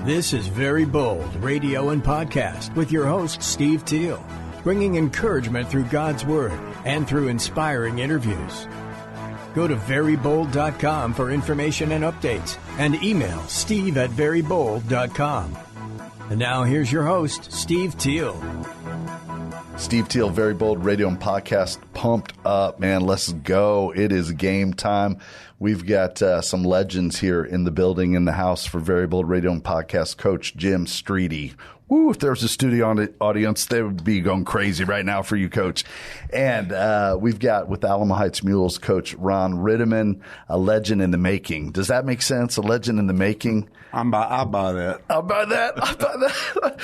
This is Very Bold Radio and Podcast with your host, Steve Teel, bringing encouragement through God's Word and through inspiring interviews. Go to verybold.com for information and updates, and email steve@verybold.com. And now here's your host, Steve Teel. Steve Teel, Very Bold Radio and Podcast. Pumped up, man. Let's go. It is game time. We've got some legends here in the building, in the house for Very Bold Radio and Podcast. Coach Jim Streety. Woo, if there was a studio audience, they would be going crazy right now for you, Coach. And we've got, with Alamo Heights Mules, Coach Ron Rittimann, a legend in the making. Does that make sense? A legend in the making? I buy that. I'll buy that.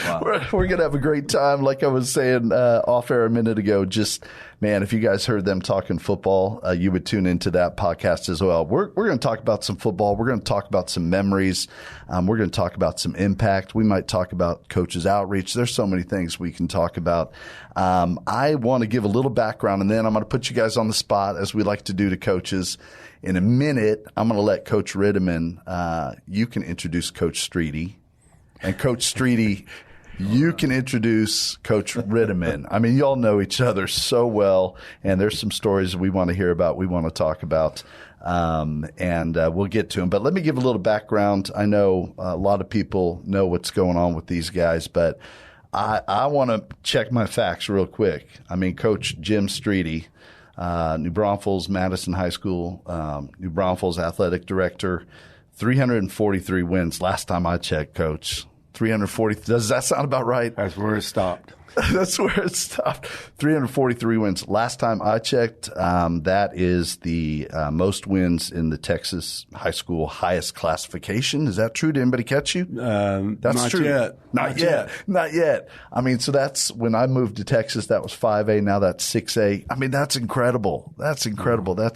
Wow. We're going to have a great time. Like I was saying off air a minute ago, just, man, if you guys heard them talking football, you would tune into that podcast as well. We're going to talk about some football. We're going to talk about some memories. We're going to talk about some impact. We might talk about coaches' outreach. There's so many things we can talk about. I want to give a little background, and then I'm going to put you guys on the spot, as we like to do to coaches. In a minute, I'm going to let Coach Rittimann, you can introduce Coach Streety. And Coach Streety, you can introduce Coach Rittimann. I mean, y'all know each other so well, and there's some stories we want to hear about, we want to talk about, and we'll get to them. But let me give a little background. I know a lot of people know what's going on with these guys, but I want to check my facts real quick. I mean, Coach Jim Streety, New Braunfels, Madison High School, New Braunfels athletic director, 343 wins last time I checked, Coach. 340. Does that sound about right? That's where it stopped. That's where it stopped. 343 wins. Last time I checked, that is the most wins in the Texas high school highest classification. Is that true? Did anybody catch you? That's not true. Yet. Not yet. I mean, so that's when I moved to Texas, that was 5A. Now that's 6A. I mean, that's incredible. That's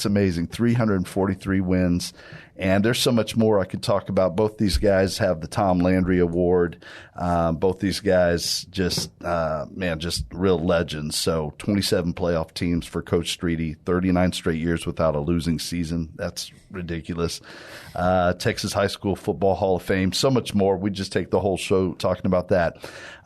amazing. 343 wins. And there's so much more I could talk about. Both these guys have the Tom Landry Award. Both these guys just real legends. So 27 playoff teams for Coach Streety, 39 straight years without a losing season. That's ridiculous. Texas High School Football Hall of Fame. So much more. We just take the whole show talking about that.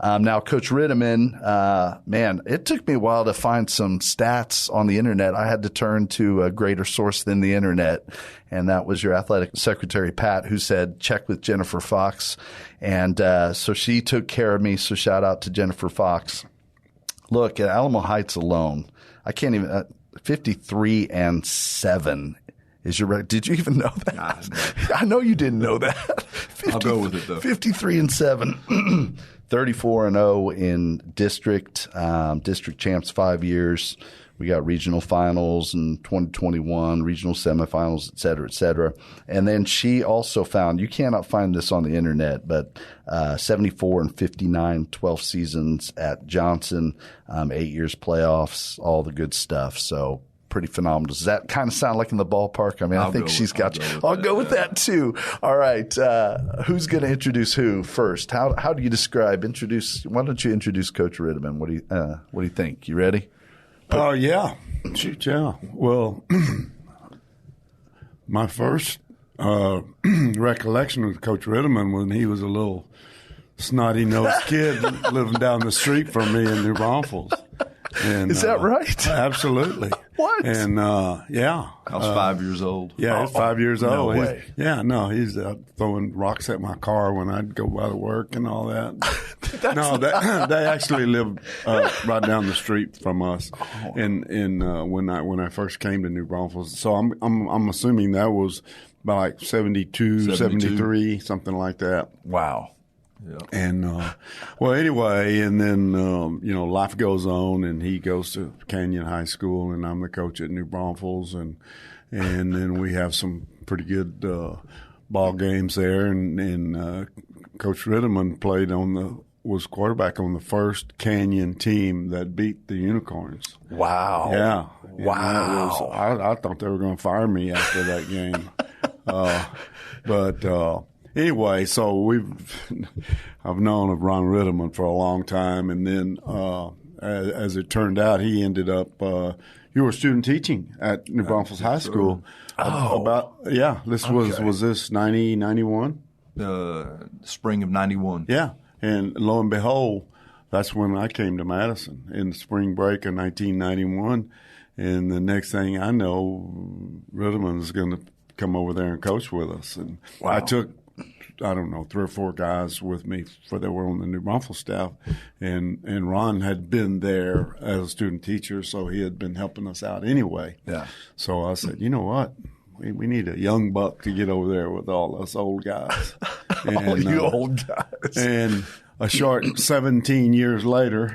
Now, Coach Rittimann, man, it took me a while to find some stats on the internet. I had to turn to a greater source than the internet, and that was your athletic secretary, Pat, who said, check with Jennifer Fox. And so she took care of me, so shout out to Jennifer Fox. Look, at Alamo Heights alone, I can't even 53-7 is your record. Did you even know that? Nah, I know you didn't know that. I'll go with it, though. 53-7, 34-0 in district champs 5 years. We got regional finals in 2021, regional semifinals, et cetera, et cetera. And then she also found, you cannot find this on the internet, but 74-59, 12 seasons at Johnson, 8 years playoffs, all the good stuff. So pretty phenomenal. Does that kind of sound like in the ballpark? I mean, I think she's got you. I'll go with that too. All right. Who's going to introduce who first? How do you why don't you introduce Coach Rittimann? What do you think? You ready? Oh, yeah. Shoot, yeah. Well, my first recollection of Coach Rittimann when he was a little snotty-nosed kid living down the street from me in New Braunfels. And, is that right? Absolutely. What? And, yeah. I was 5 years old. Yeah, he's 5 years old. No way. He's throwing rocks at my car when I'd go by to work and all that. They actually live right down the street from us. When I first came to New Braunfels. So I'm assuming that was by like 72, 73, something like that. Wow. Yeah. And, anyway, and then, life goes on and he goes to Canyon High School and I'm the coach at New Braunfels and then we have some pretty good, ball games there and Coach Rittimann was quarterback on the first Canyon team that beat the Unicorns. Wow. Yeah. Wow. I thought they were going to fire me after that game. Anyway, so I've known of Ron Rittimann for a long time, and then as it turned out, he ended up. You were student teaching at New Braunfels High School. Oh, was this 90, 91? spring of 91. Yeah. And lo and behold, that's when I came to Madison in the spring break of 1991. And the next thing I know, Rittimann is going to come over there and coach with us. And I took, I don't know, 3 or 4 guys with me that were on the New Braunfels staff. And Ron had been there as a student teacher, so he had been helping us out anyway. Yeah. So I said, you know what? We need a young buck to get over there with all us old guys. And, all you old guys. And a short 17 years later,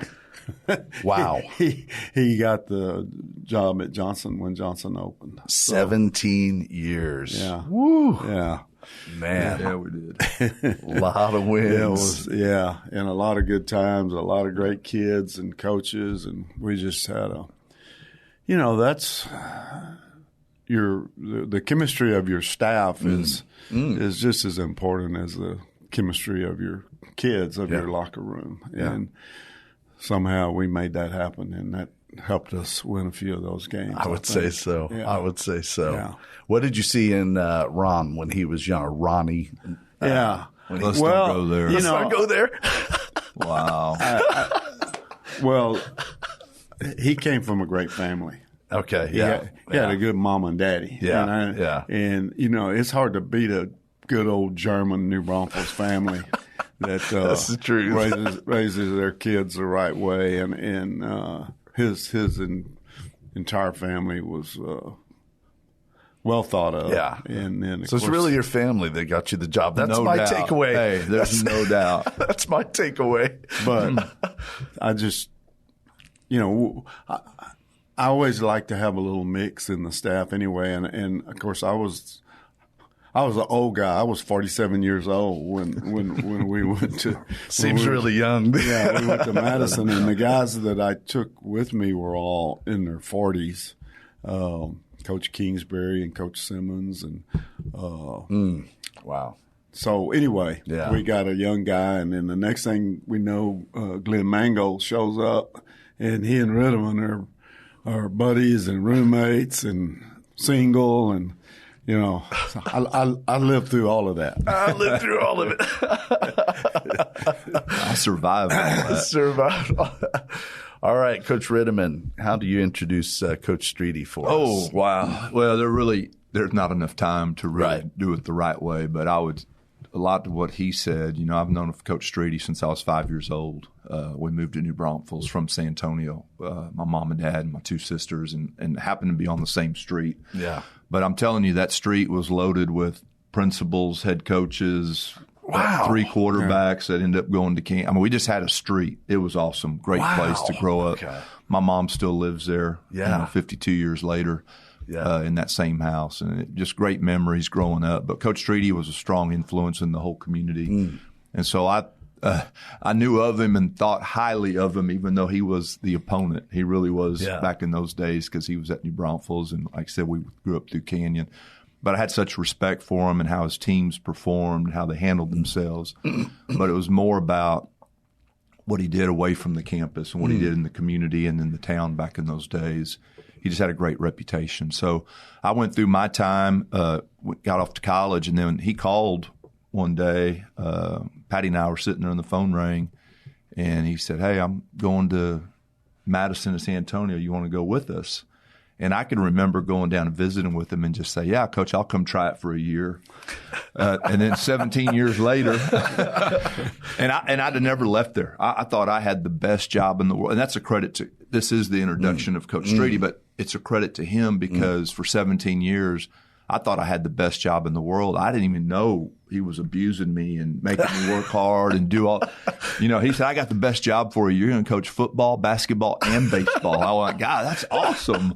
wow, he got the job at Johnson when Johnson opened. 17 years. Yeah. Woo. Yeah. Man. Yeah, we did. A lot of wins. And a lot of good times, a lot of great kids and coaches, and we just had that's the chemistry of your staff is just as important as the chemistry of your kids, of your locker room. Yeah. And somehow we made that happen, and that helped us win a few of those games. I would say so. Yeah. I would say so. Yeah. What did you see in Ron when he was young? Ronnie? Yeah. Let's not go there. Let's not go there. Wow. Well, he came from a great family. Okay. He had a good mom and daddy. Yeah. And it's hard to beat a good old German New Braunfels family that That's the truth. raises their kids the right way. And his entire family was well thought of. Yeah. And then So it's really your family that got you the job. That's No my doubt. takeaway. Hey, there's no doubt. That's my takeaway. But I just, I always like to have a little mix in the staff anyway. And of course, I was an old guy. I was 47 years old when we went to. Seems really young. Yeah, we went to Madison, and the guys that I took with me were all in their 40s. Coach Kingsbury and Coach Simmons, and Wow. so anyway, we got a young guy, and then the next thing we know, Glenn Mangold shows up, and he and Rittimann are buddies and roommates and single, and I lived through all of that. I lived through all of it. I survived all that. Survived all that. All right, Coach Rittimann, how do you introduce Coach Streety for us? Oh, wow. Well, there's not enough time to really do it the right way, but a lot of what he said, I've known Coach Streety since I was 5 years old. We moved to New Braunfels from San Antonio, my mom and dad and my 2 sisters, and happened to be on the same street. Yeah. But I'm telling you, that street was loaded with principals, head coaches, 3 quarterbacks that ended up going to camp. I mean, we just had a street. It was awesome. Great place to grow up. Okay. My mom still lives there 52 years later in that same house. And just great memories growing up. But Coach Streety was a strong influence in the whole community. And so I knew of him and thought highly of him, even though he was the opponent. He really was back in those days because he was at New Braunfels. And like I said, we grew up through Canyon. But I had such respect for him and how his teams performed, how they handled themselves. But it was more about what he did away from the campus and what he did in the community and in the town back in those days. He just had a great reputation. So I went through my time, got off to college, and then he called one day. Patty and I were sitting there and the phone rang, and he said, "Hey, I'm going to Madison and San Antonio. You want to go with us?" And I can remember going down and visiting with him and just say, "Yeah, Coach, I'll come try it for a year." And then 17 years later, and I'd have never left there. I thought I had the best job in the world. And that's a credit to – this is the introduction of Coach Streety, but it's a credit to him because for 17 years, I thought I had the best job in the world. I didn't even know he was abusing me and making me work hard and do all. He said, "I got the best job for you. You're going to coach football, basketball, and baseball." I went, "God, that's awesome,"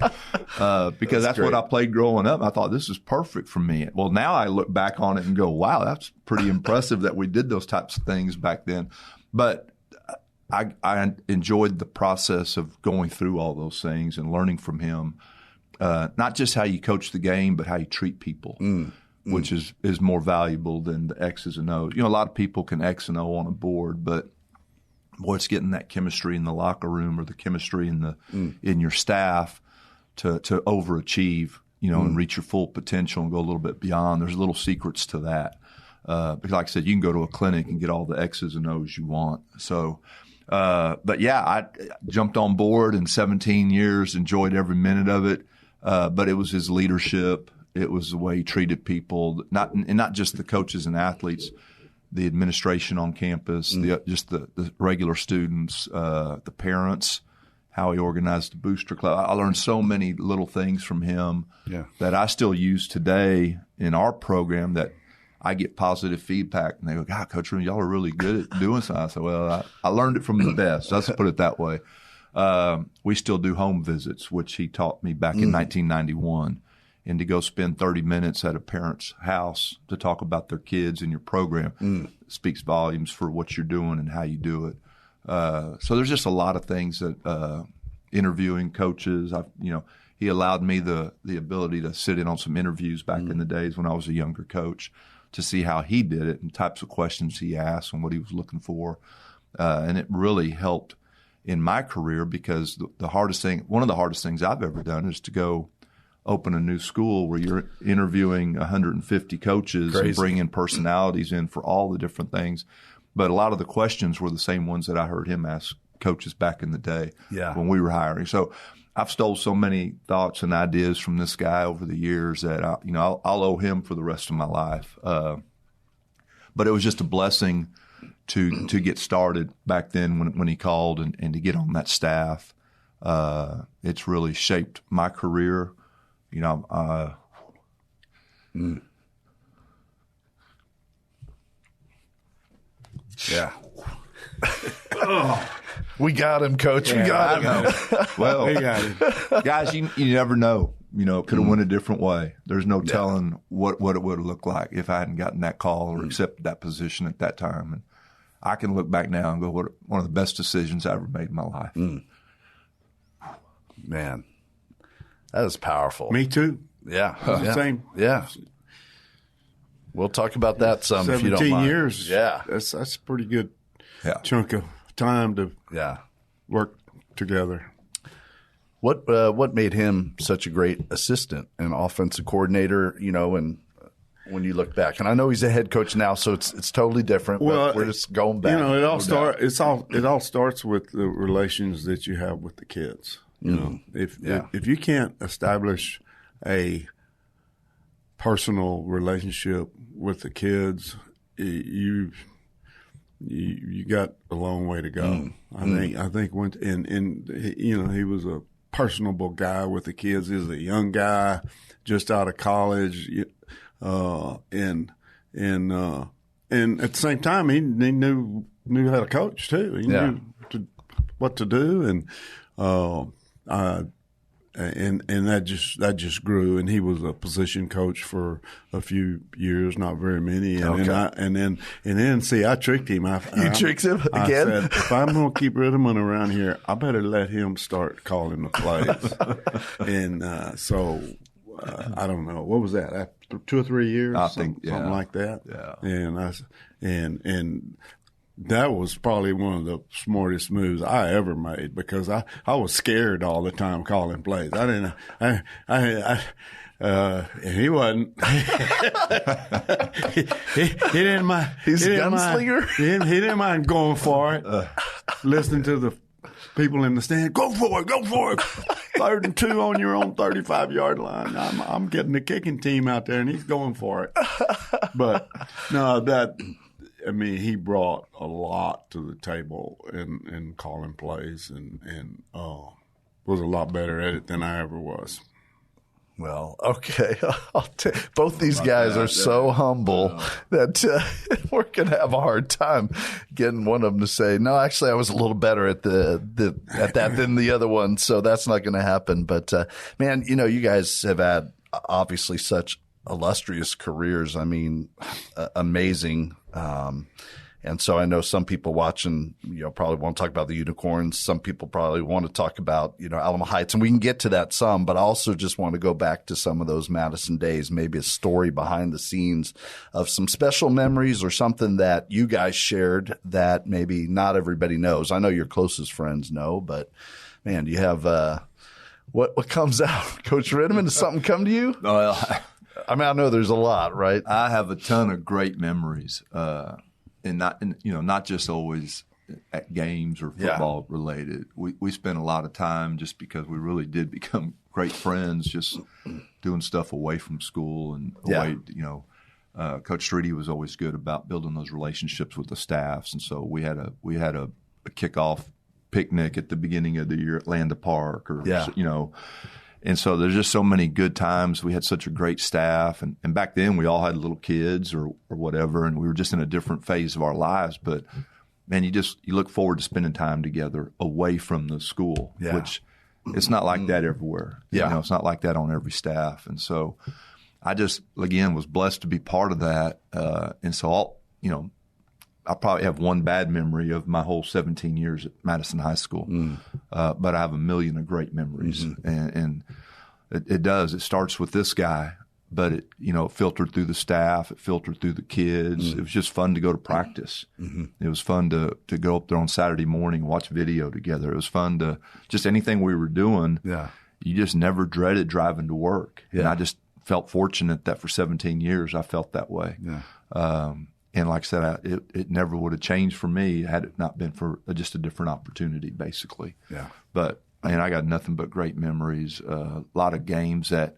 because that's what I played growing up. I thought this is perfect for me. Well, now I look back on it and go, "Wow, that's pretty impressive that we did those types of things back then." But I enjoyed the process of going through all those things and learning from him. Not just how you coach the game, but how you treat people, which is more valuable than the X's and O's. A lot of people can X and O on a board, but boy, it's getting that chemistry in the locker room or the chemistry in your staff to overachieve, and reach your full potential and go a little bit beyond. There's little secrets to that. Because like I said, you can go to a clinic and get all the X's and O's you want. So, but yeah, I jumped on board in 17 years, enjoyed every minute of it. But it was his leadership. It was the way he treated people, not just the coaches and athletes, the administration on campus, just the regular students, the parents, how he organized the booster club. I learned so many little things from him that I still use today in our program that I get positive feedback. And they go, God, Coach Rittimann, y'all are really good at doing something. I said, well, I learned it from the best. Let's put it that way. We still do home visits, which he taught me back in 1991. And to go spend 30 minutes at a parent's house to talk about their kids and your program speaks volumes for what you're doing and how you do it. So there's just a lot of things that interviewing coaches, he allowed me the ability to sit in on some interviews back in the days when I was a younger coach to see how he did it and types of questions he asked and what he was looking for. And it really helped in my career because one of the hardest things I've ever done is to go open a new school where you're interviewing 150 coaches and bringing personalities in for all the different things. But a lot of the questions were the same ones that I heard him ask coaches back in the day when we were hiring. So I've stole so many thoughts and ideas from this guy over the years that I'll owe him for the rest of my life. But it was just a blessing to get started back then when he called and to get on that staff. It's really shaped my career. Yeah. We got him, Coach. We got him. Well, we got him. Guys, you never know. It could have went a different way. There's no telling what it would have looked like if I hadn't gotten that call or accepted that position at that time. And I can look back now and go, what one of the best decisions I ever made in my life. Man, that is powerful. Me too. Yeah. Same. Yeah. We'll talk about that some if you don't mind. 17 years. Yeah. That's a pretty good chunk of time to work together. What made him such a great assistant and offensive coordinator, and when you look back? And I know he's a head coach now, so it's totally different. Well, but we're just going back. It all starts with the relations that you have with the kids. If you can't establish a personal relationship with the kids, you got a long way to go. I think he was a personable guy with the kids. He was a young guy just out of college, and at the same time he knew how to coach too. He knew what to do, and that just grew. And he was a position coach for a few years, not very many. And then I tricked him. You tricked him again? I said, if I'm going to keep Rittimann around here, I better let him start calling the plays. And so I don't know, what was that? After 2 or 3 years, something like that. Yeah. And that was probably one of the smartest moves I ever made, because I was scared all the time calling plays. And he wasn't. he didn't mind. He's a gunslinger. He didn't mind going for it. Listening to the people in the stand, go for it. 3rd and 2 on your own 35-yard line. I'm getting the kicking team out there, and he's going for it. But no, he brought a lot to the table in calling plays, and was a lot better at it than I ever was. Well, okay. Both these guys are so humble that we're going to have a hard time getting one of them to say, no, actually, I was a little better at that than the other one. So that's not going to happen. But man, you guys have had obviously such illustrious careers. I mean, amazing. And so I know some people watching, probably want to talk about the Unicorns. Some people probably want to talk about, Alamo Heights, and we can get to that some, but I also just want to go back to some of those Madison days, maybe a story behind the scenes of some special memories or something that you guys shared that maybe not everybody knows. I know your closest friends know, but man, do you have, what comes out? Coach Rittimann, does something come to you? Well, I mean, I know there's a lot, right? I have a ton of great memories, and not just always at games or football related. We spent a lot of time just because we really did become great friends, just doing stuff away from school and away. Coach Streety was always good about building those relationships with the staffs, and so we had a kickoff picnic at the beginning of the year at Landa Park, and so there's just so many good times. We had such a great staff, and back then we all had little kids or whatever, and we were just in a different phase of our lives. But man, you look forward to spending time together away from the school, which it's not like that everywhere. It's not like that on every staff, and so I just again was blessed to be part of that, and so I probably have one bad memory of my whole 17 years at Madison High School, but I have a million of great memories, and it does. It starts with this guy, but it filtered through the staff, it filtered through the kids. It was just fun to go to practice. It was fun to go up there on Saturday morning, watch video together. It was fun to just anything we were doing. You just never dreaded driving to work, and I just felt fortunate that for 17 years I felt that way. And like I said, it never would have changed for me had it not been for just a different opportunity, basically. But I got nothing but great memories. A lot of games that,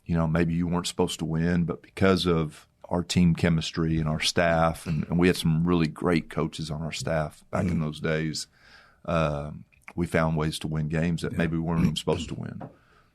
maybe you weren't supposed to win, but because of our team chemistry and our staff, and we had some really great coaches on our staff back in those days, we found ways to win games that maybe we weren't even supposed to win.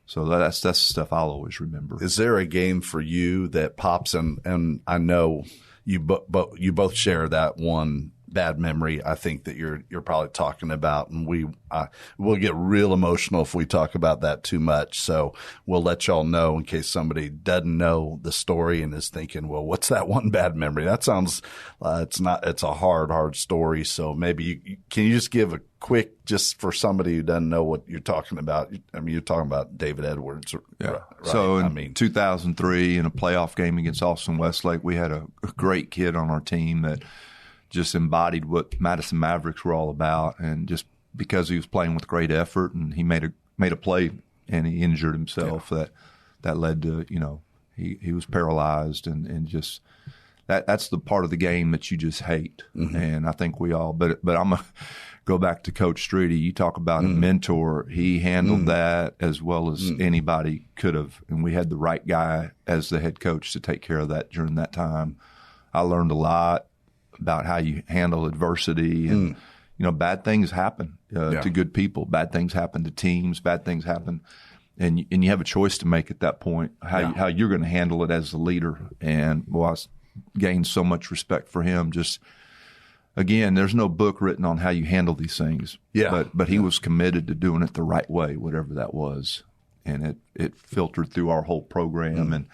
So that's the stuff I'll always remember. Is there a game for you that pops, and I know you both share that one bad memory I think that you're probably talking about, and we'll get real emotional if we talk about that too much. So we'll let y'all know in case somebody doesn't know the story and is thinking, well, what's that one bad memory? That sounds it's a hard story. So maybe can you just give a quick, just for somebody who doesn't know what you're talking about? I mean, you're talking about David Edwards. Right? So in 2003, in a playoff game against Austin Westlake, we had a great kid on our team that just embodied what Madison Mavericks were all about, and just because he was playing with great effort, and he made a play and he injured himself, that led to he was paralyzed, and just that's the part of the game that you just hate. And I think we all, but I'm gonna go back to Coach Streety. You talk about a mentor. He handled that as well as anybody could have, and we had the right guy as the head coach to take care of that during that time. I learned a lot about how you handle adversity, and bad things happen to good people. Bad things happen to teams. Bad things happen, and you have a choice to make at that point how you're going to handle it as the leader. And I gained so much respect for him. Just again, there's no book written on how you handle these things. But he was committed to doing it the right way, whatever that was, and it filtered through our whole program and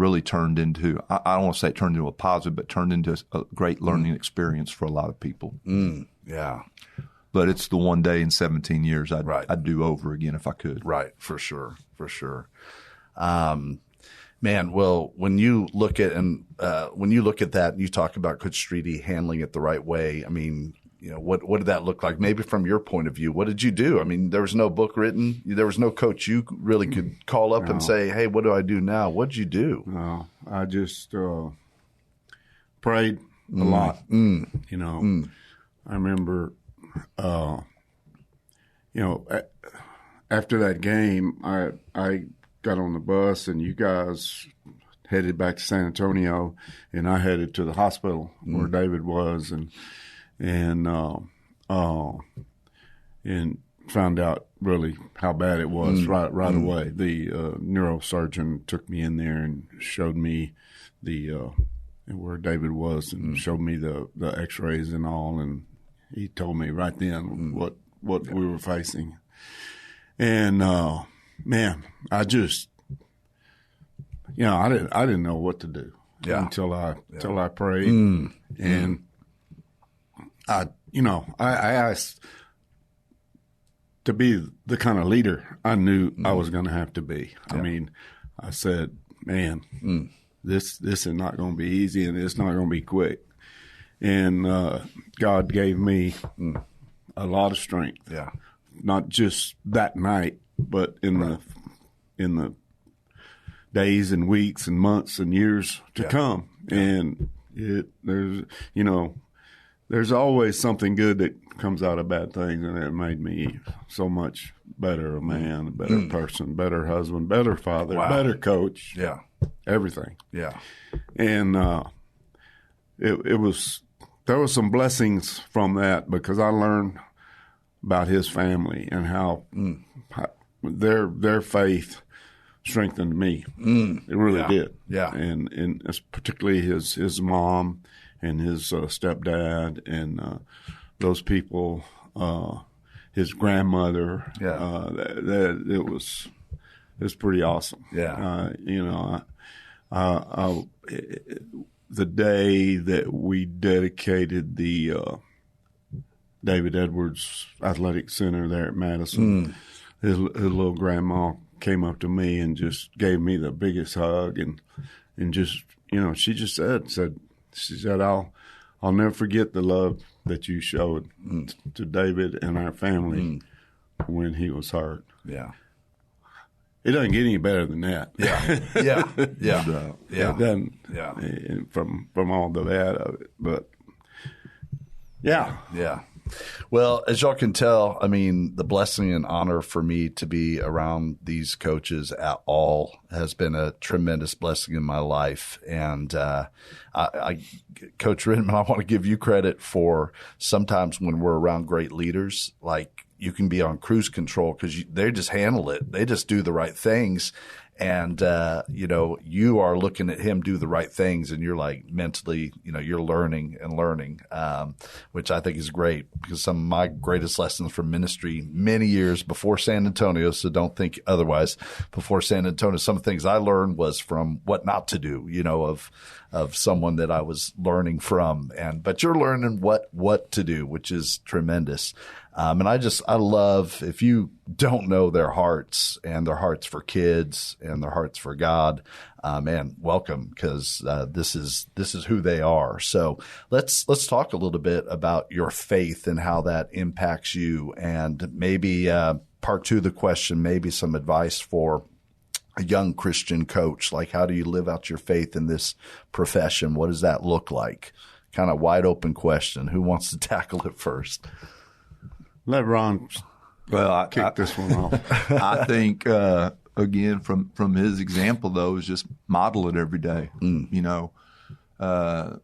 really turned into, I don't want to say it turned into a positive, but turned into a great learning experience for a lot of people. But it's the one day in 17 years I'd do over again if I could. Right, for sure. Man, well, when you look at that and you talk about Coach Streety handling it the right way, I mean, what did that look like? Maybe from your point of view, what did you do? I mean, there was no book written. There was no coach you really could call up and say, hey, what do I do now? What did you do? No, I just prayed a lot. I remember, after that game, I got on the bus and you guys headed back to San Antonio, and I headed to the hospital where David was, and found out really how bad it was right away. The neurosurgeon took me in there and showed me where David was, and showed me the X-rays and all, and he told me right then what we were facing. And man, I just I didn't know what to do until I prayed, and I asked to be the kind of leader I knew I was going to have to be. I mean, I said, man, this is not going to be easy, and it's not going to be quick. And God gave me a lot of strength. Not just that night, but in the days and weeks and months and years to come. And there's always something good that comes out of bad things, and it made me so much better a man, a better person, better husband, better father, better coach. Yeah. Everything. Yeah. And there was some blessings from that, because I learned about his family and how their faith strengthened me. It really did. Yeah. And particularly his mom and his stepdad and those people, his grandmother. Yeah. It was pretty awesome. Yeah. The day that we dedicated the David Edwards Athletic Center there at Madison, his little grandma came up to me and just gave me the biggest hug, and just, she just said, I'll never forget the love that you showed to David and our family when he was hurt. Yeah. It doesn't get any better than that. Yeah. It doesn't. Yeah. From all the bad of it, but yeah. Well, as y'all can tell, I mean, the blessing and honor for me to be around these coaches at all has been a tremendous blessing in my life. And Coach Rittimann, I want to give you credit for sometimes when we're around great leaders, like you can be on cruise control because they just handle it. They just do the right things. And, you are looking at him do the right things, and you're like mentally, you're learning, which I think is great, because some of my greatest lessons from ministry many years before San Antonio, so don't think otherwise, before San Antonio, some of the things I learned was from what not to do, of someone that I was learning from. But you're learning what to do, which is tremendous. And I love, if you don't know their hearts and their hearts for kids and their hearts for God, man, welcome, because this is who they are. So let's talk a little bit about your faith and how that impacts you, and maybe part two of the question, maybe some advice for a young Christian coach. Like, how do you live out your faith in this profession? What does that look like? Kind of wide open question. Who wants to tackle it first? Let Ron kick this one off. I think, again, from his example, though, is just model it every day. The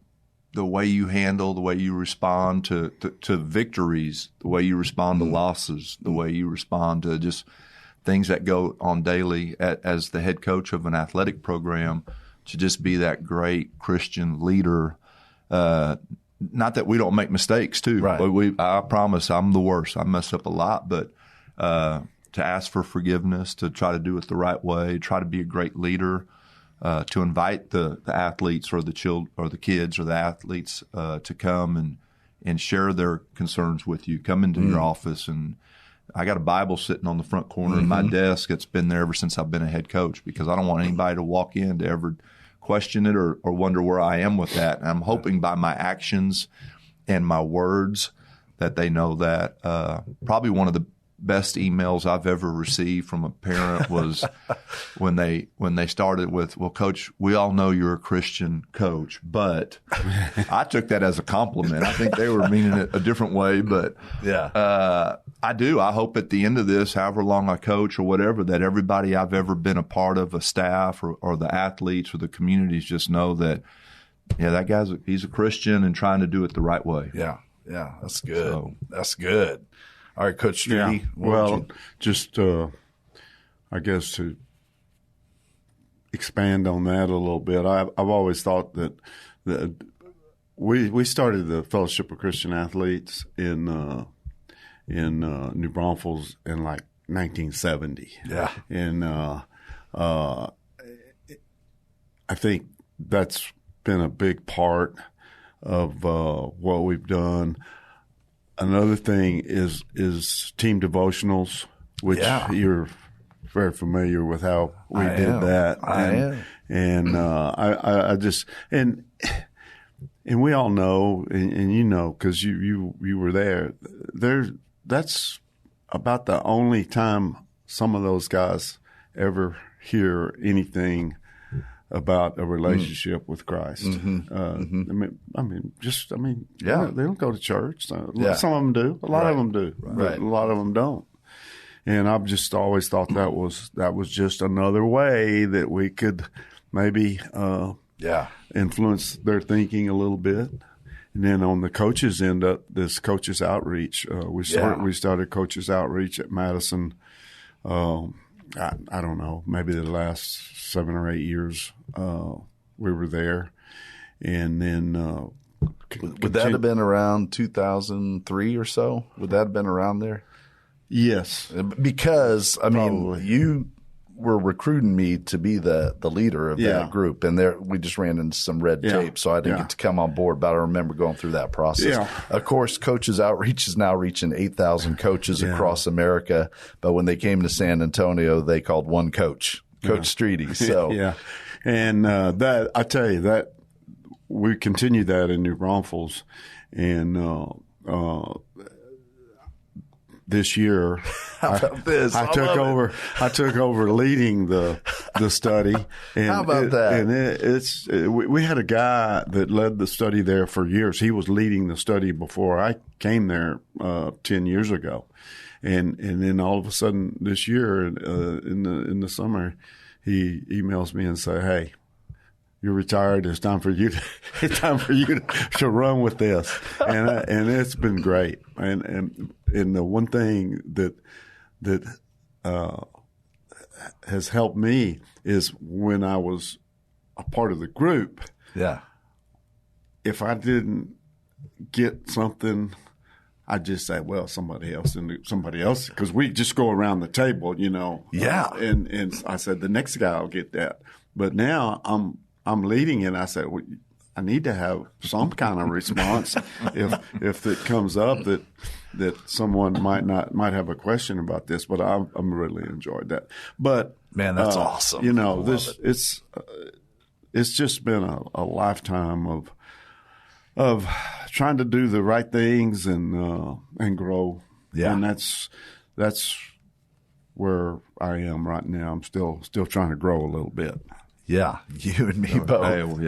way you handle, the way you respond to victories, the way you respond to losses, the way you respond to just things that go on daily as the head coach of an athletic program, to just be that great Christian leader. Not that we don't make mistakes too. Right. But I promise I'm the worst. I mess up a lot, but to ask for forgiveness, to try to do it the right way, try to be a great leader, to invite the athletes or the kids or the athletes to come and share their concerns with you. Come into your office, and I got a Bible sitting on the front corner of my desk. It's been there ever since I've been a head coach, because I don't want anybody to walk in to ever question it or wonder where I am with that. And I'm hoping by my actions and my words that they know that. Probably one of the best emails I've ever received from a parent was when they started with, "Well, Coach, we all know you're a Christian coach," but I took that as a compliment. I think they were meaning it a different way, but I do. I hope at the end of this, however long I coach or whatever, that everybody I've ever been a part of, a staff or the athletes or the communities, just know that, that he's a Christian and trying to do it the right way. Yeah, that's good. That's good. All right, Coach Streety. I guess to expand on that a little bit, I've always thought that we started the Fellowship of Christian Athletes in New Braunfels in like 1970. Yeah, and I think that's been a big part of what we've done. Another thing is team devotionals, which you're very familiar with how we did that. I am. And I just and we all know, and because you were there. That's about the only time some of those guys ever hear anything about a relationship with Christ. They don't go to church. Some of them do. A lot of them do. But a lot of them don't. And I've just always thought that was just another way that we could maybe influence their thinking a little bit. And then on the coaches end up this coaches outreach. We started coaches outreach at Madison. I don't know, maybe the last 7 or 8 years we were there. And then would that have been around 2003 or so? Would that have been around there? Yes. Because, you were recruiting me to be the leader of that group, and we just ran into some red tape, so I didn't get to come on board, but I remember going through that process. Yeah. Of course, Coaches Outreach is now reaching 8,000 coaches across America, but when they came to San Antonio, they called one coach, Coach Streety. So. And that, I tell you, that we continue that in New Braunfels, and this year, I took over leading the study. And how about that? And we had a guy that led the study there for years. He was leading the study before I came there 10 years ago, and then all of a sudden this year in the summer, he emails me and say, "Hey, you're retired. It's time for you to run with this," and it's been great. And the one thing that has helped me is when I was a part of the group. Yeah. If I didn't get something, I'd just say, "Well, somebody else," because we just go around the table, Yeah. And I said, "The next guy will get that." But now I'm leading it. I said, well, I need to have some kind of response if it comes up that someone might have a question about this. But I'm really enjoyed that. But man, that's awesome. It's just been a lifetime of trying to do the right things and grow. Yeah, and that's where I am right now. I'm still trying to grow a little bit. Yeah, you and me both.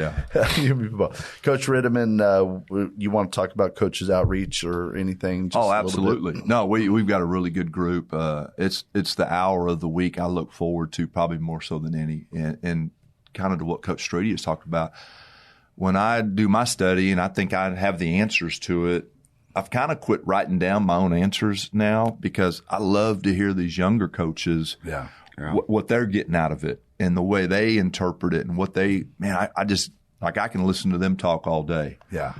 You and me both. Coach Rittimann, you want to talk about Coaches Outreach or anything? Absolutely. No, we've got a really good group. It's the hour of the week I look forward to probably more so than any. And kind of to what Coach Streety has talked about, when I do my study and I think I have the answers to it, I've kind of quit writing down my own answers now because I love to hear these younger coaches, what they're getting out of it. And the way they interpret it and what I just, like, I can listen to them talk all day. Yeah.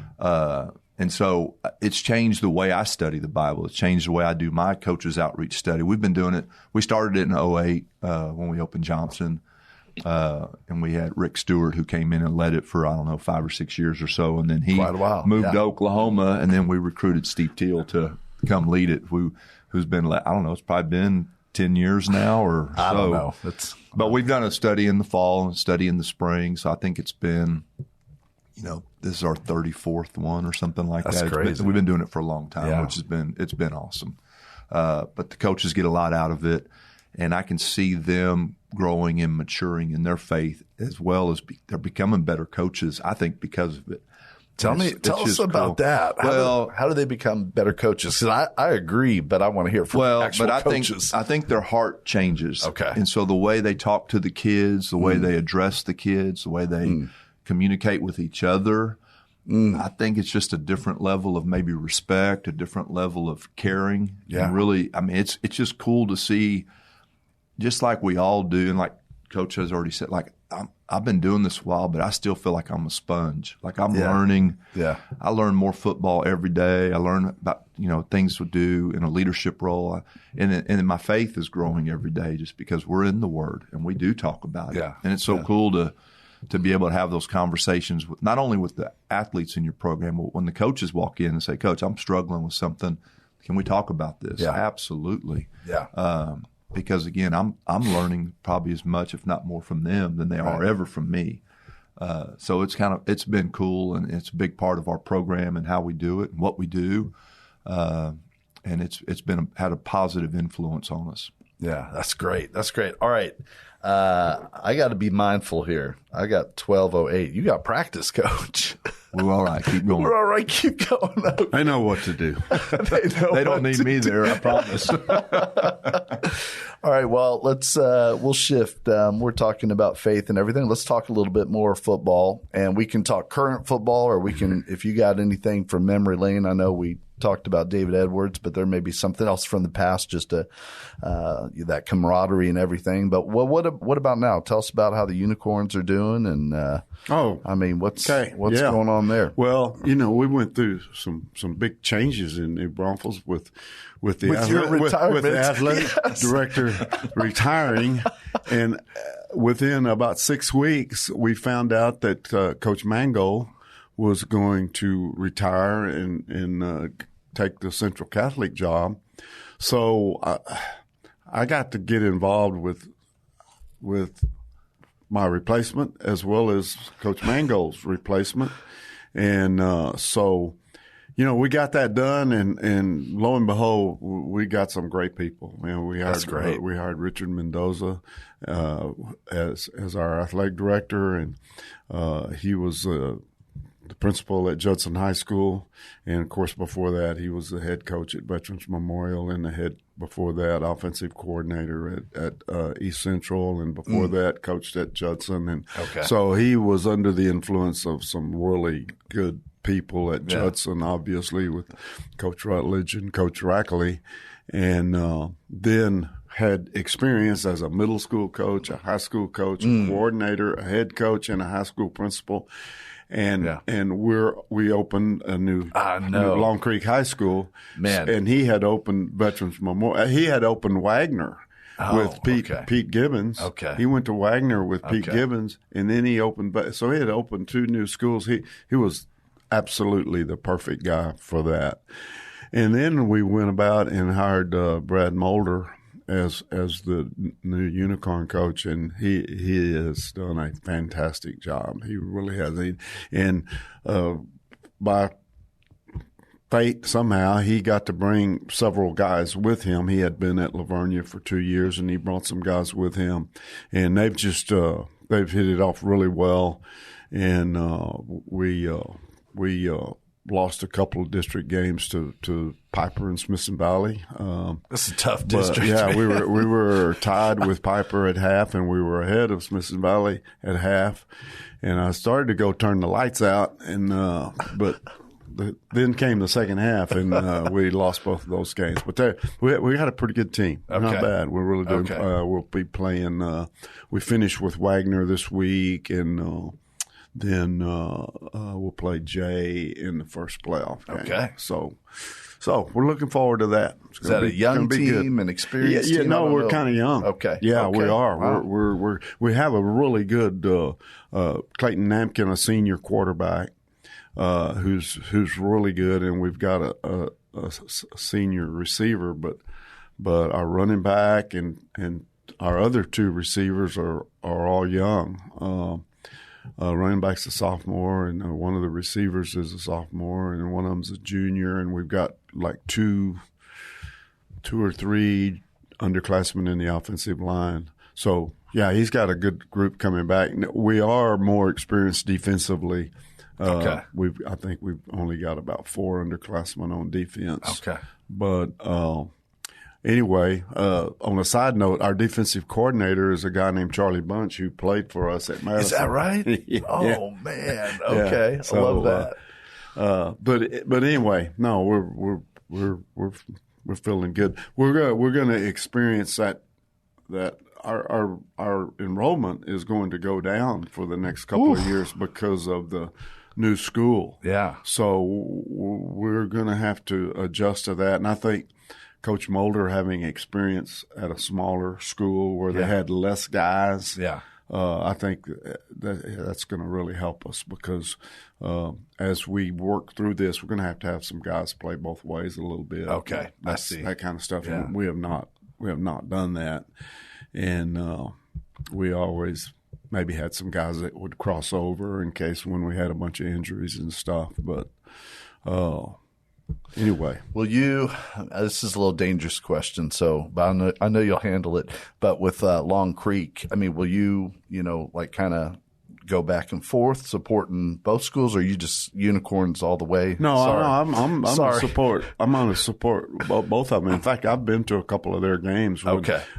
And so it's changed the way I study the Bible. It's changed the way I do my Coaches Outreach study. We've been doing it. We started it in 2008 when we opened Johnson. And we had Rick Stewart who came in and led it for, 5 or 6 years or so. And then he moved to Oklahoma, and then we recruited Steve Teel to come lead it, who's been, it's probably been 10 years now or so. I don't know. But we've done a study in the fall and a study in the spring. So I think it's been, this is our 34th one or something like that. That's crazy. We've been doing it for a long time, which it's been awesome. But the coaches get a lot out of it, and I can see them growing and maturing in their faith as well as they're becoming better coaches, I think, because of it. Tell us about that. How do they become better coaches? Because I agree, but I want to hear from actual coaches. I think their heart changes. Okay. And so the way they talk to the kids, the way they address the kids, the way they communicate with each other, I think it's just a different level of maybe respect, a different level of caring. Yeah. And really, it's just cool to see, just like we all do, and like Coach has already said, like, I've been doing this a while, but I still feel like I'm a sponge. Like I'm learning. Yeah. I learn more football every day. I learn about, things to do in a leadership role. And my faith is growing every day just because we're in the Word and we do talk about it. Yeah. And it's so cool to be able to have those conversations with not only with the athletes in your program, but when the coaches walk in and say, "Coach, I'm struggling with something. Can we talk about this?" Yeah. Absolutely. Yeah. Because again, I'm learning probably as much, if not more, from them than they are ever from me. So it's been cool, and it's a big part of our program and how we do it and what we do, and it's had a positive influence on us. Yeah, that's great. That's great. All right. I got to be mindful here. I got 12:08. You got practice, Coach. We're all right. Keep going. We're all right. Keep going. I know what to do. They don't need me there, I promise. All right. Well, we'll shift. We're talking about faith and everything. Let's talk a little bit more football, and we can talk current football, or we can, if you got anything from memory lane. I know we talked about David Edwards, but there may be something else from the past, just that camaraderie and everything. But what about now? Tell us about how the Unicorns are doing, and what's going on there? Well, we went through some big changes in New Braunfels with the athletic director retiring, and within about 6 weeks, we found out that Coach Mangold was going to retire and take the Central Catholic job. So I got to get involved with my replacement as well as Coach Mangold's replacement. And so, we got that done, and lo and behold, we got some great people. That's great. We hired Richard Mendoza as our athletic director, and he was the principal at Judson High School, and of course before that he was the head coach at Veterans Memorial, and the head before that offensive coordinator at East Central, and before that coached at Judson, and so he was under the influence of some really good people at Judson, obviously with Coach Rutledge and Coach Rackley, and then had experience as a middle school coach, a high school coach, a coordinator, a head coach, and a high school principal. And we opened a new Long Creek High School. Man. And he had opened Veterans Memorial. He had opened Wagner with Pete Gibbons. Okay. He went to Wagner with Pete Gibbons, and then he opened. So he had opened 2 new schools. He was absolutely the perfect guy for that. And then we went about and hired Brad Mulder as the new Unicorn coach, and he has done a fantastic job. He really has. And by fate, somehow, he got to bring several guys with him. He had been at Lavernia for 2 years, and he brought some guys with him, and they've just they've hit it off really well. And we lost a couple of district games to Piper and Smithson Valley. That's a tough district. Yeah, we were tied with Piper at half, and we were ahead of Smithson Valley at half. And I started to go turn the lights out, and then came the second half, and we lost both of those games. But we had a pretty good team. Not bad. We're really doing. We'll be playing. We finished with Wagner this week, and then we'll play Jay in the first playoff game. Okay. So we're looking forward to that. Is that a young team, an experienced team? No, we're kind of young. Okay. Yeah, we are. Wow. We have a really good Clayton Nampkin, a senior quarterback, who's really good, and we've got a senior receiver, but our running back and our other 2 receivers are all young. Running back's a sophomore, and one of the receivers is a sophomore, and one of them's a junior, and we've got like two or three underclassmen in the offensive line. So, yeah, he's got a good group coming back. We are more experienced defensively. I think we've only got about 4 underclassmen on defense. Okay. But anyway, on a side note, our defensive coordinator is a guy named Charlie Bunch who played for us at Madison. Is that right? Yeah. Oh man, okay, I love that. But anyway, no, we're feeling good. We're gonna experience that our enrollment is going to go down for the next couple of years because of the new school. Yeah. So we're going to have to adjust to that, and I think Coach Mulder, having experience at a smaller school where they had less guys, I think that's going to really help us because as we work through this, we're going to have some guys play both ways a little bit. Okay, I see that kind of stuff. Yeah. We have not done that, and we always maybe had some guys that would cross over in case when we had a bunch of injuries and stuff, but. anyway. Will you? This is a little dangerous question, but I know you'll handle it. But with Long Creek, I mean, will you, like kind of go back and forth supporting both schools, or are you just unicorns all the way? No, Sorry. I'm on support. I'm on to support both of them. In fact, I've been to a couple of their games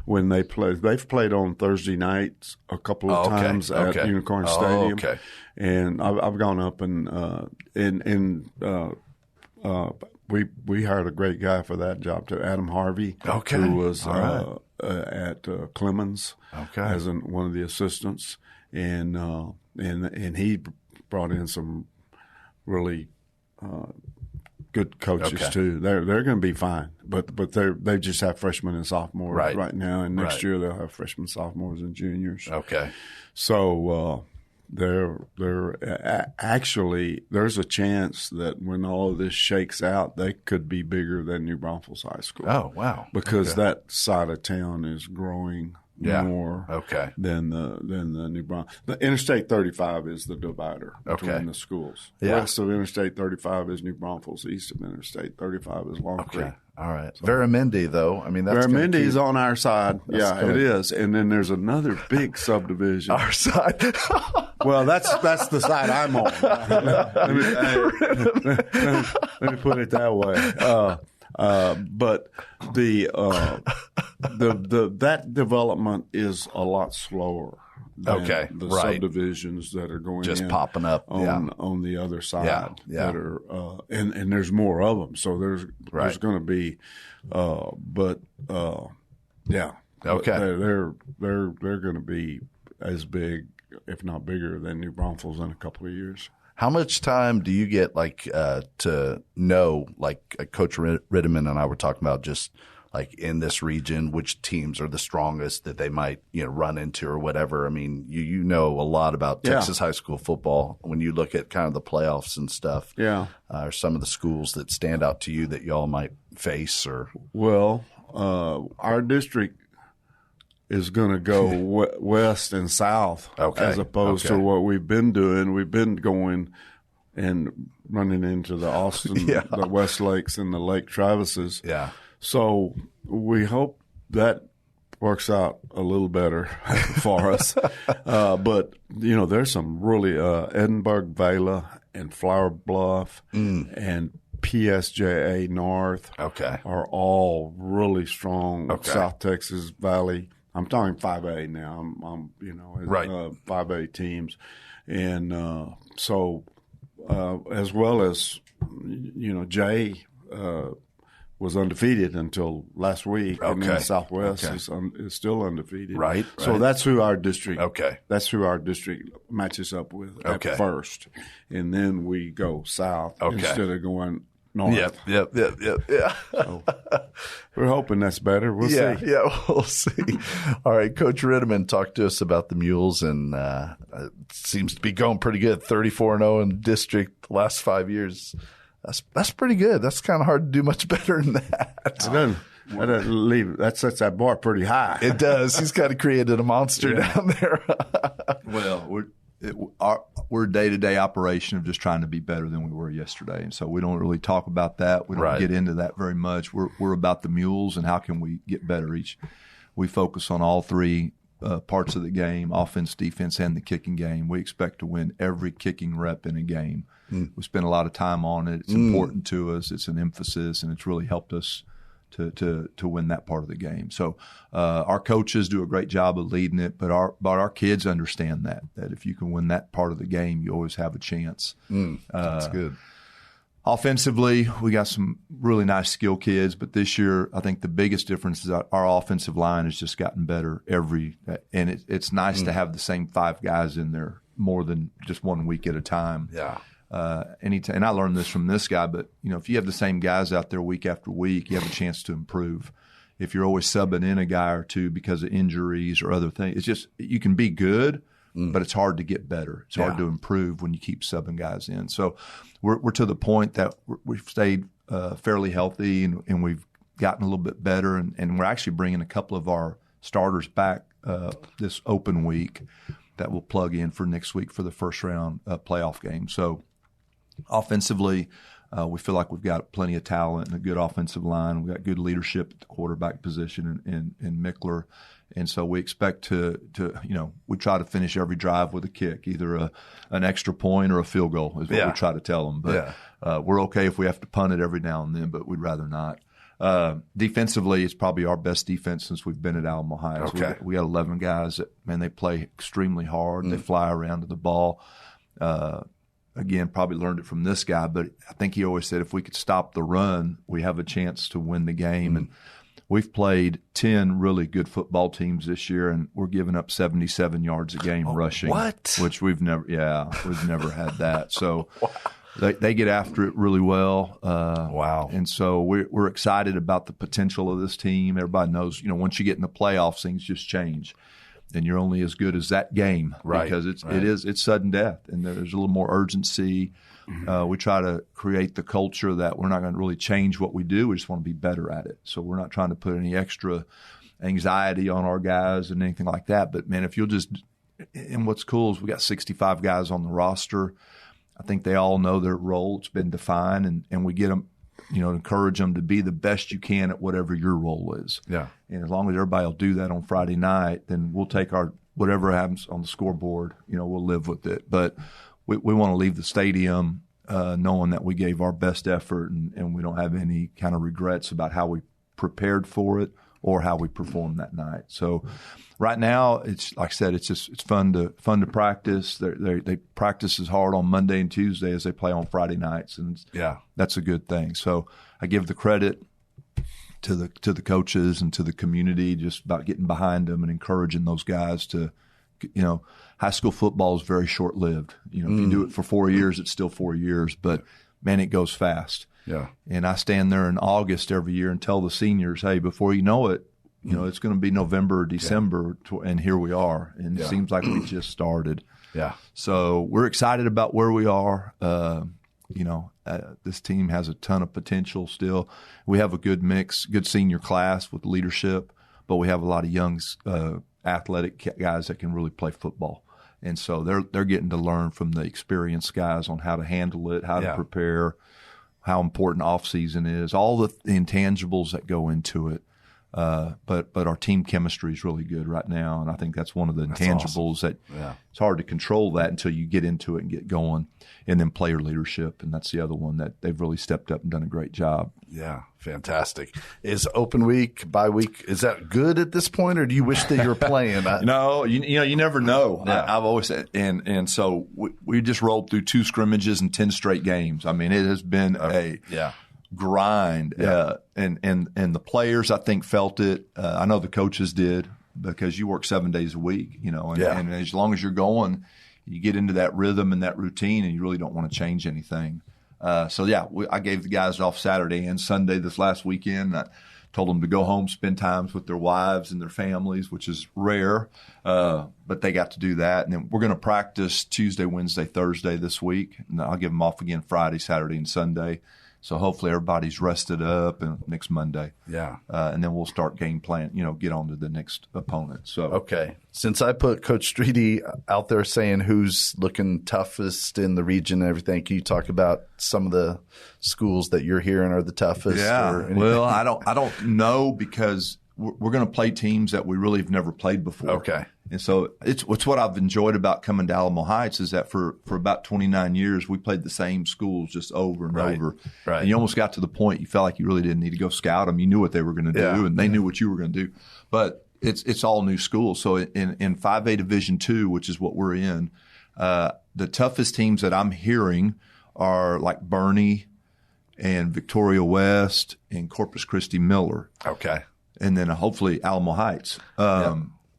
when they play. They've played on Thursday nights a couple of times at Unicorn Stadium. And I've gone up and we hired a great guy for that job too, Adam Harvey, who was at Clemens as one of the assistants. And he brought in some really good coaches too. They're going to be fine, but they just have freshmen and sophomores right now, and next year they'll have freshmen, sophomores, and juniors. So they're actually, there's a chance that when all of this shakes out, they could be bigger than New Braunfels High School. Oh wow! Because that side of town is growing more than the New Braunfels. The Interstate 35 is the divider between the schools. West of Interstate 35 is New Braunfels. East of Interstate 35 is Long Creek. All right. So, Veramendi, though, I mean, that's Veramendi's on our side. It is. And then there's another big subdivision. Our side. Well, that's the side I'm on. Let me put it that way. But that development is a lot slower than the subdivisions that are going just in popping up on the other side that are and there's more of them, so there's going to be they're going to be as big, if not bigger, than New Braunfels in a couple of years. How much time do you get to know, Coach Rittimann and I were talking about, just in this region, which teams are the strongest that they might run into or whatever? I mean, you know a lot about Texas high school football when you look at kind of the playoffs and stuff. Or some of the schools that stand out to you that y'all might face? Or our district is going to go west and south as opposed to what we've been doing. We've been going and running into the Austin, the West Lakes, and the Lake Travises. So we hope that works out a little better for us. But, there's some really Edinburgh, Vela, and Flower Bluff and PSJA North are all really strong. South Texas Valley. I'm talking 5A now. I'm 5A teams. And so as well as, Jay was undefeated until last week, and then Southwest is still undefeated. So that's who our district. That's who our district matches up with at first, and then we go south instead of going north. So we're hoping that's better. We'll see. We'll see. All right, Coach Rittimann, talk to us about the Mules, and it seems to be going pretty good. 34-0 in district the last 5 years. That's pretty good. That's kind of hard to do much better than that. That sets that bar pretty high. It does. He's kind of created a monster down there. Well, we're a day-to-day operation of just trying to be better than we were yesterday, and so we don't really talk about that. We don't get into that very much. We're about the Mules and how can we get better each. We focus on all three parts of the game: offense, defense, and the kicking game. We expect to win every kicking rep in a game. We spend a lot of time on it. It's important to us. It's an emphasis, and it's really helped us to win that part of the game. So our coaches do a great job of leading it, but our kids understand that if you can win that part of the game, you always have a chance. That's good. Offensively, we got some really nice skill kids, but this year I think the biggest difference is that our offensive line has just gotten better and it's nice to have the same five guys in there more than just 1 week at a time. And I learned this from this guy, but if you have the same guys out there week after week, you have a chance to improve. If you're always subbing in a guy or two because of injuries or other things, it's just you can be good, but it's hard to get better. It's hard to improve when you keep subbing guys in. So we're to the point that we've stayed fairly healthy and we've gotten a little bit better, and we're actually bringing a couple of our starters back this open week that will plug in for next week for the first round playoff game. So offensively, We feel like we've got plenty of talent and a good offensive line. We've got good leadership at the quarterback position in Mickler. And so we expect to we try to finish every drive with a kick, either an extra point or a field goal is what we try to tell them. But we're okay if we have to punt it every now and then, but we'd rather not. Defensively, it's probably our best defense since we've been at Alamo Heights. Okay. We got 11 guys that, man, they play extremely hard. They fly around to the ball. Again, probably learned it from this guy, but I think he always said if we could stop the run, we have a chance to win the game. And we've played 10 really good football teams this year, and we're giving up 77 yards a game rushing. What? Which we've never had that. So they get after it really well. Wow. And so we're excited about the potential of this team. Everybody knows, once you get in the playoffs, things just change. And you're only as good as that game, right? Because it's sudden death, and there's a little more urgency. We try to create the culture that we're not going to really change what we do. We just want to be better at it. So we're not trying to put any extra anxiety on our guys and anything like that. But man, if you'll just, and what's cool is we got 65 guys on the roster. I think they all know their role. It's been defined, and we get them, encourage them to be the best you can at whatever your role is. Yeah. And as long as everybody will do that on Friday night, then we'll take whatever happens on the scoreboard, we'll live with it. But we want to leave the stadium knowing that we gave our best effort and we don't have any kind of regrets about how we prepared for it or how we performed that night. So right now, it's like I said, it's fun to practice. They practice as hard on Monday and Tuesday as they play on Friday nights, and that's a good thing. So I give the credit to the coaches and to the community just about getting behind them and encouraging those guys to, high school football is very short lived. If you do it for 4 years, it's still 4 years, but man, it goes fast. Yeah. And I stand there in August every year and tell the seniors, hey, before you know it, it's going to be November or December, and here we are. And it seems like we just started. Yeah. So we're excited about where we are. This team has a ton of potential still. We have a good mix, good senior class with leadership, but we have a lot of young athletic guys that can really play football. And so they're getting to learn from the experienced guys on how to handle it, how to prepare, how important off season is, all the intangibles that go into it. But our team chemistry is really good right now, and I think that's one of the intangibles that it's hard to control that until you get into it and get going. And then player leadership, and that's the other one that they've really stepped up and done a great job. Yeah, fantastic. Is open week, bye week, is that good at this point, or do you wish that you were playing? No, you never know. Yeah. I've always said, and so we just rolled through 2 scrimmages and 10 straight games. I mean, it has been a grind. And the players, I think, felt it. I know the coaches did, because you work 7 days a week, and as long as you're going, you get into that rhythm and that routine, and you really don't want to change anything. I gave the guys off Saturday and Sunday this last weekend. I told them to go home, spend times with their wives and their families, which is rare, but they got to do that. And then we're going to practice Tuesday, Wednesday, Thursday this week, and I'll give them off again Friday, Saturday, and Sunday. So hopefully everybody's rested up next Monday. Yeah. And then we'll start game plan, get on to the next opponent. So okay. Since I put Coach Streety out there saying who's looking toughest in the region and everything, can you talk about some of the schools that you're hearing are the toughest? Yeah. Well, I don't know, because we're going to play teams that we really have never played before. Okay. And so it's what I've enjoyed about coming to Alamo Heights is that for about 29 years, we played the same schools just over and over. Right. And you almost got to the point you felt like you really didn't need to go scout them. You knew what they were going to do, and they knew what you were going to do. But it's all new schools. So in 5A Division II, which is what we're in, the toughest teams that I'm hearing are like Bernie and Victoria West and Corpus Christi Miller. Okay. And then hopefully Alamo Heights.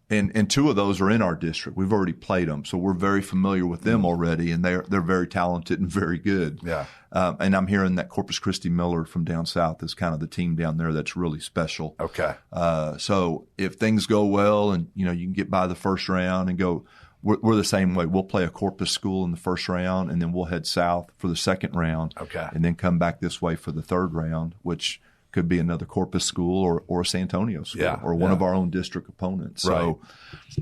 And 2 of those are in our district. We've already played them, so we're very familiar with them already, and they're very talented and very good. Yeah. And I'm hearing that Corpus Christi Miller from down south is kind of the team down there that's really special. Okay. So if things go well and you can get by the first round and go, we're the same way. We'll play a Corpus school in the first round, and then we'll head south for the second round. Okay. And then come back this way for the third round, which could be another Corpus school or a San Antonio school or one of our own district opponents. So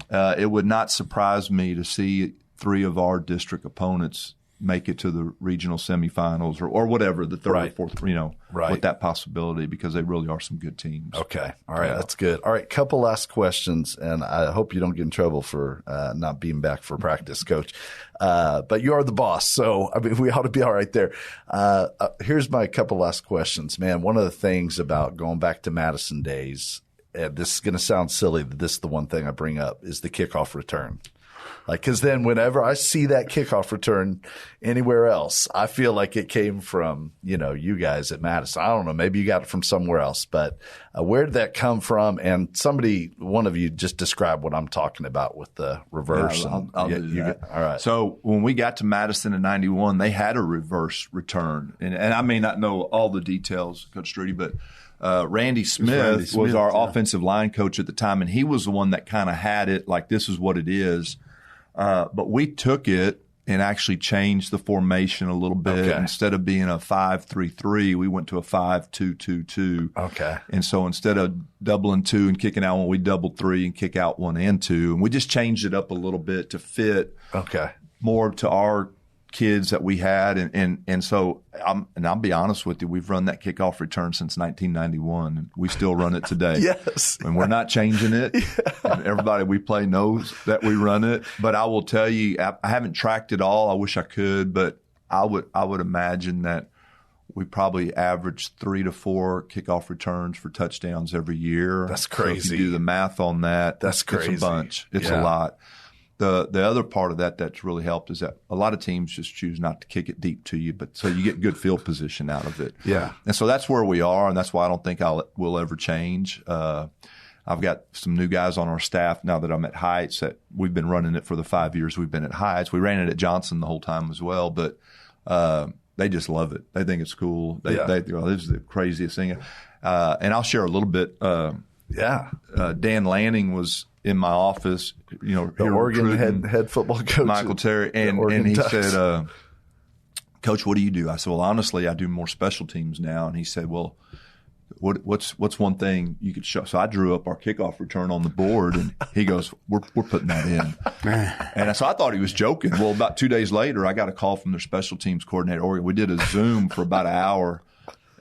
it would not surprise me to see 3 of our district opponents make it to the regional semifinals or whatever, the third or fourth, with that possibility, because they really are some good teams. Okay. All right. That's good. All right. Couple last questions, and I hope you don't get in trouble for not being back for practice, Coach. But you are the boss, so I mean, we ought to be all right there. Here's my couple last questions, man. One of the things about going back to Madison days, and this is going to sound silly, but this is the one thing I bring up, is the kickoff return. Like, because then whenever I see that kickoff return anywhere else, I feel like it came from, you guys at Madison. I don't know. Maybe you got it from somewhere else, but where did that come from? And one of you just describe what I'm talking about with the reverse. Yeah, I'll do that. All right. So when we got to Madison in 91, they had a reverse return. And I may not know all the details, Coach Streety, but Randy Smith was our offensive line coach at the time, and he was the one that kind of had it like, this is what it is. But we took it and actually changed the formation a little bit. Okay. Instead of being a 5-3-3, we went to a 5-2-2-2. Okay. And so instead of doubling 2 and kicking out 1, we doubled 3 and kick out 1 and 2. And we just changed it up a little bit to fit more to our kids that we had. And so I'll be honest with you, we've run that kickoff return since 1991, and we still run it today. Yes. And we're not changing it. Yeah. And everybody we play knows that we run it. But I will tell you, I haven't tracked it all. I wish I could, but I would imagine that we probably average 3 to 4 kickoff returns for touchdowns every year. That's crazy. So if you do the math on that, that's crazy. It's a bunch. It's a lot. The other part of that that's really helped is that a lot of teams just choose not to kick it deep to you, but so you get good field position out of it. Yeah. And so that's where we are, and that's why I don't think we'll ever change. I've got some new guys on our staff now that I'm at Heights that we've been running it for the 5 years we've been at Heights. We ran it at Johnson the whole time as well, but they just love it. They think it's cool. This is the craziest thing. And I'll share a little bit. Dan Lanning was in my office, the Oregon head football coach, Michael Terry, and he said, "Coach, what do you do?" I said, "Well, honestly, I do more special teams now." And he said, "Well, what's one thing you could show?" So I drew up our kickoff return on the board, and he goes, "We're putting that in." And so I thought he was joking. Well, about 2 days later, I got a call from their special teams coordinator at Oregon. We did a Zoom for about an hour,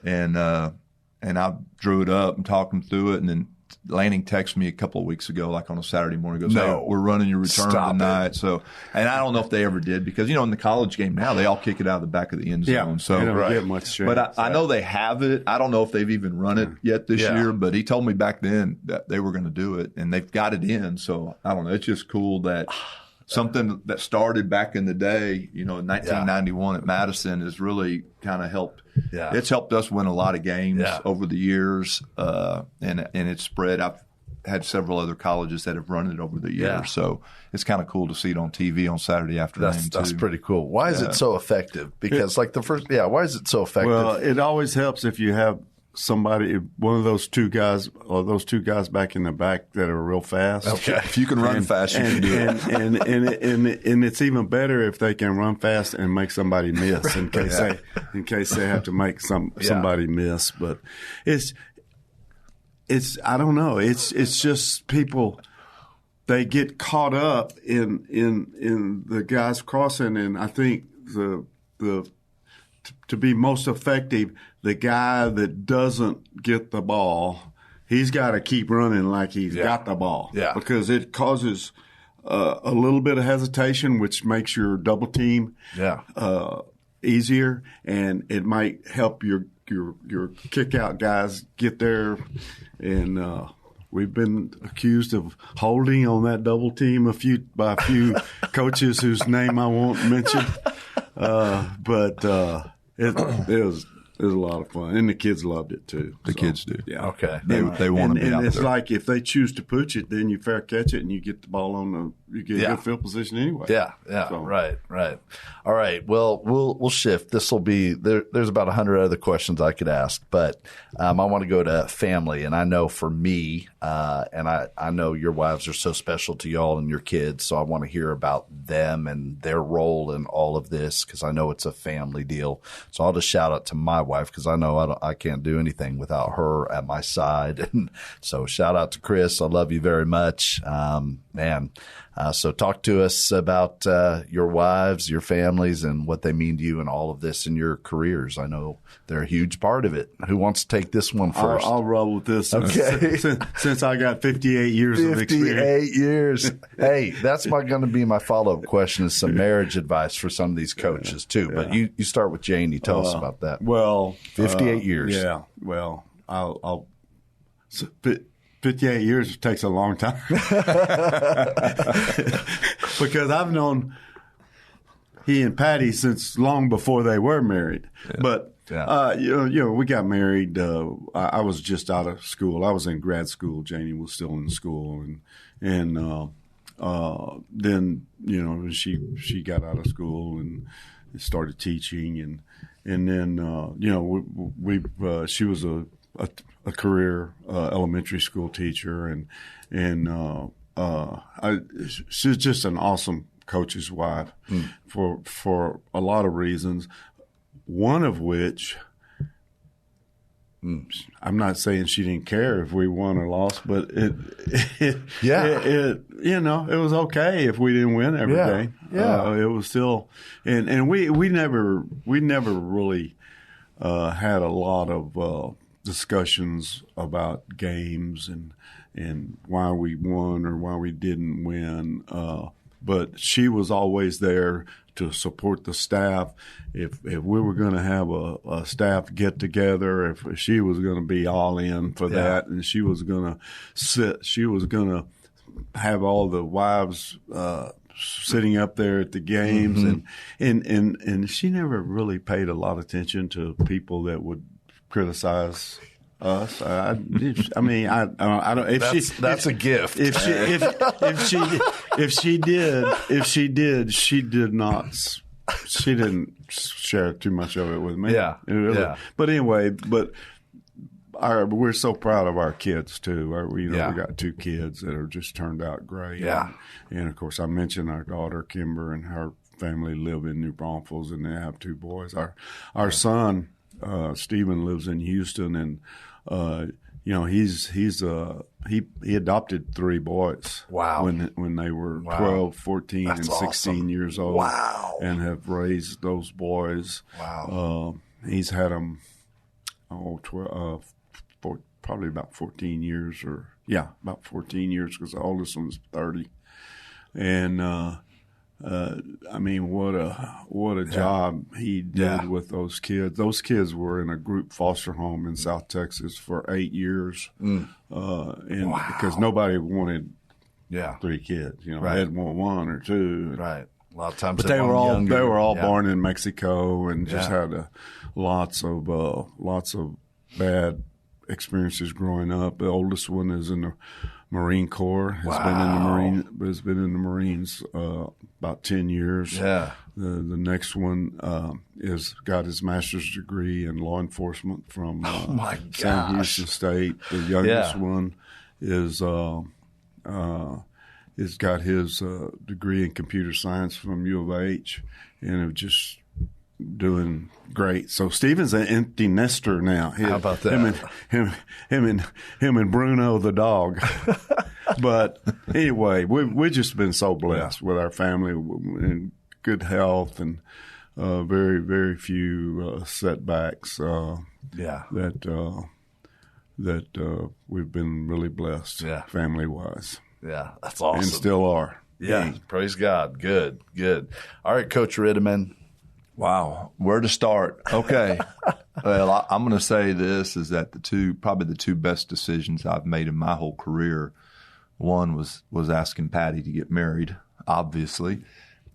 and I drew it up and talked him through it, and then Lanning texted me a couple of weeks ago, like on a Saturday morning, goes, "Hey, we're running your return tonight." So, and I don't know if they ever did, because, in the college game now, they all kick it out of the back of the end zone. Yeah, so, they don't get much chance. But I know they have it. I don't know if they've even run it yet this year, but he told me back then that they were going to do it, and they've got it in. So, I don't know. It's just cool that something that started back in the day, in 1991 at Madison has really kind of helped. Yeah. It's helped us win a lot of games over the years, and it's spread. I've had several other colleges that have run it over the years, so it's kind of cool to see it on TV on Saturday afternoon. That's pretty cool. Why is it so effective? Because why is it so effective? Well, it always helps if you have somebody, one of those two guys, or those two guys back in the back that are real fast. Okay, if you can run fast, you can do it. And it's even better if they can run fast and make somebody miss in case they have to make somebody miss. But it's I don't know. It's just people, they get caught up in the guys crossing, and I think to be most effective, the guy that doesn't get the ball, he's got to keep running like he's got the ball. Yeah. Because it causes a little bit of hesitation, which makes your double team easier, and it might help your kick out guys get there. And we've been accused of holding on that double team by a few coaches whose name I won't mention. But it was a lot of fun, and the kids loved it too. The kids do. Yeah. Okay. They want to be out there. And it's like if they choose to pooch it, then you fair catch it, and you get the ball you get good field position anyway. Yeah. So. Right. All right. Well, we'll shift. This will be there's about 100 other questions I could ask, but I want to go to family, and I know for me, and I know your wives are so special to y'all and your kids, so I want to hear about them and their role in all of this, because I know it's a family deal. So I'll just shout out to my wife, because I know I can't do anything without her at my side. And so shout out to Chris. I love you very much. Man, So talk to us about your wives, your families, and what they mean to you and all of this in your careers. I know they're a huge part of it. Who wants to take this one first? I'll roll with this. Okay. Since I got 58 years of experience. 58 years. Hey, that's going to be my follow-up question, is some marriage advice for some of these coaches too. Yeah. But you start with Janie. Tell us about that. Well, 58 years. Yeah. Well, I'll 58 years takes a long time because I've known he and Patty since long before they were married. Yeah. But we got married. I was just out of school. I was in grad school. Janie was still in school, and then she got out of school and started teaching, and then she was a career elementary school teacher, and she's just an awesome coach's wife for a lot of reasons. One of which, I'm not saying she didn't care if we won or lost, but it was okay if we didn't win every day. Yeah, it was still, and we never really had a lot of discussions about games and why we won or why we didn't win. But she was always there to support the staff. If we were going to have a staff get together, if she was going to be all in for that, and she was going to have all the wives sitting up there at the games, and she never really paid a lot of attention to people that would criticize us. I don't. That's a gift. If she did, she didn't share too much of it with me. Yeah. Really. But anyway, we're so proud of our kids too. We got 2 kids that have just turned out great. Yeah. And of course, I mentioned our daughter Kimber and her family live in New Braunfels, and they have 2 boys. Our son Stephen lives in Houston, and he adopted 3 boys. Wow. When they were 12, 14, That's and 16 awesome. years old. Wow. And have raised those boys. Wow. He's had them probably about 14 years about 14 years, because the oldest one's 30. And what a job he did with those kids. Those kids were in a group foster home in South Texas for 8 years, because nobody wanted 3 kids. They had one or 2. Right. A lot of times, but they were all born in Mexico and just had lots of bad experiences growing up. The oldest one is in the Marine Corps. Has been in the Marines about 10 years. Yeah. The next one is got his master's degree in law enforcement from Sam Houston State. The youngest one is got his degree in computer science from U of H, and it just doing great. So Stephen's an empty nester now. How about that? Him and Bruno the dog. But anyway, we've just been so blessed with our family and good health, and very, very few setbacks. That we've been really blessed, family wise. Yeah, that's awesome. And still are. Yeah, praise God. Good. All right, Coach Rittimann. Wow, where to start? Okay. Well, I'm going to say this is that probably the 2 best decisions I've made in my whole career. One was asking Patty to get married, obviously.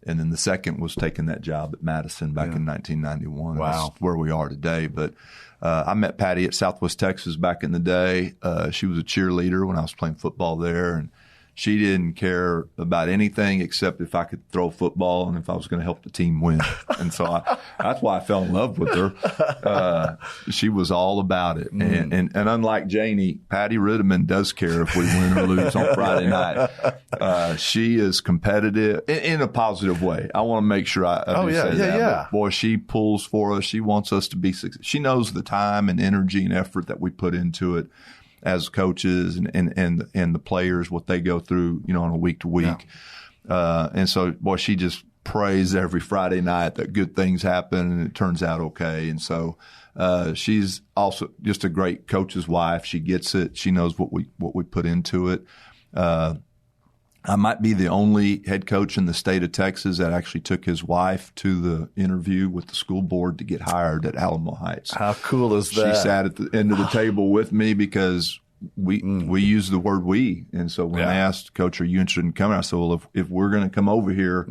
And then the second was taking that job at Madison back in 1991. Wow. That's where we are today. But I met Patty at Southwest Texas back in the day. She was a cheerleader when I was playing football there, and she didn't care about anything except if I could throw football and if I was going to help the team win. And so that's why I fell in love with her. She was all about it. And unlike Janie, Patty Rittimann does care if we win or lose on Friday night. She is competitive in a positive way. I want to make sure I say that. But boy, she pulls for us. She wants us to be successful. She knows the time and energy and effort that we put into it as coaches and the players, what they go through, on a week to week. And so, boy, she just prays every Friday night that good things happen and it turns out okay. And so, she's also just a great coach's wife. She gets it. She knows what we put into it. I might be the only head coach in the state of Texas that actually took his wife to the interview with the school board to get hired at Alamo Heights. How cool is that? She sat at the end of the table with me because we use the word we. And so when I asked, Coach, are you interested in coming? I said, well, if we're going to come over here,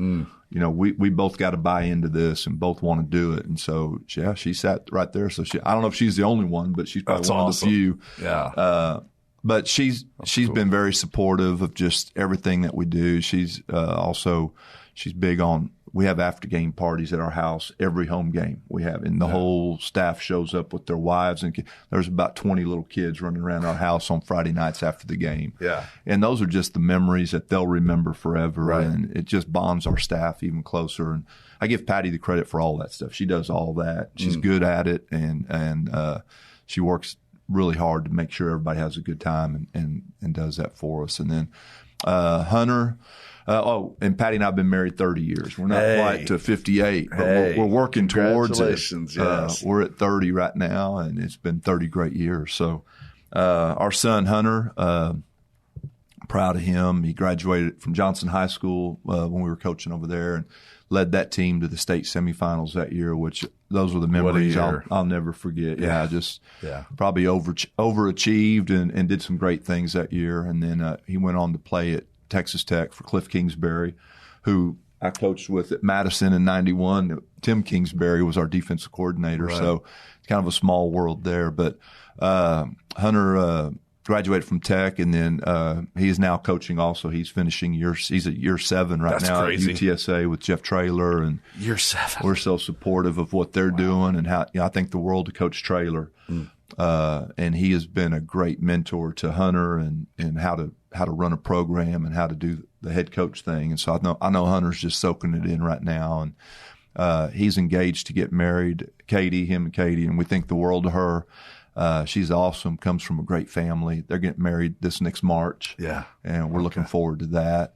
we both got to buy into this and both want to do it. And so, she sat right there. So I don't know if she's the only one, but she's probably one of the few. Yeah. But she's been very supportive of just everything that we do. She's she's big on, we have after game parties at our house every home game we have, and the whole staff shows up with their wives, and there's about 20 little kids running around our house on Friday nights after the game. Yeah. And those are just the memories that they'll remember forever. Right. And it just bonds our staff even closer. And I give Patty the credit for all that stuff. She does all that. She's good at it, and she works really hard to make sure everybody has a good time and does that for us. And then Hunter, and Patty and I have been married 30 years. We're not quite to 58, but we're working towards it. Yes. We're at 30 right now, and it's been 30 great years. So our son Hunter, proud of him. He graduated from Johnson High School when we were coaching over there, and led that team to the state semifinals that year, which those were the memories I'll never forget. Probably overachieved and did some great things that year. And then he went on to play at Texas Tech for Cliff Kingsbury, who I coached with at Madison in 91. Tim Kingsbury was our defensive coordinator. Right. So it's kind of a small world there. But Hunter graduated from Tech, and then he is now coaching also. He's finishing he's at year 7 right now at UTSA with Jeff Traylor. And year 7. We're so supportive of what they're doing, and how I think the world of Coach Traylor. And he has been a great mentor to Hunter and how to run a program and how to do the head coach thing. And so I know Hunter's just soaking it in right now, and he's engaged to get married. Him and Katie, and we think the world of her. She's awesome, comes from a great family. They're getting married this next March. Yeah. And we're looking forward to that.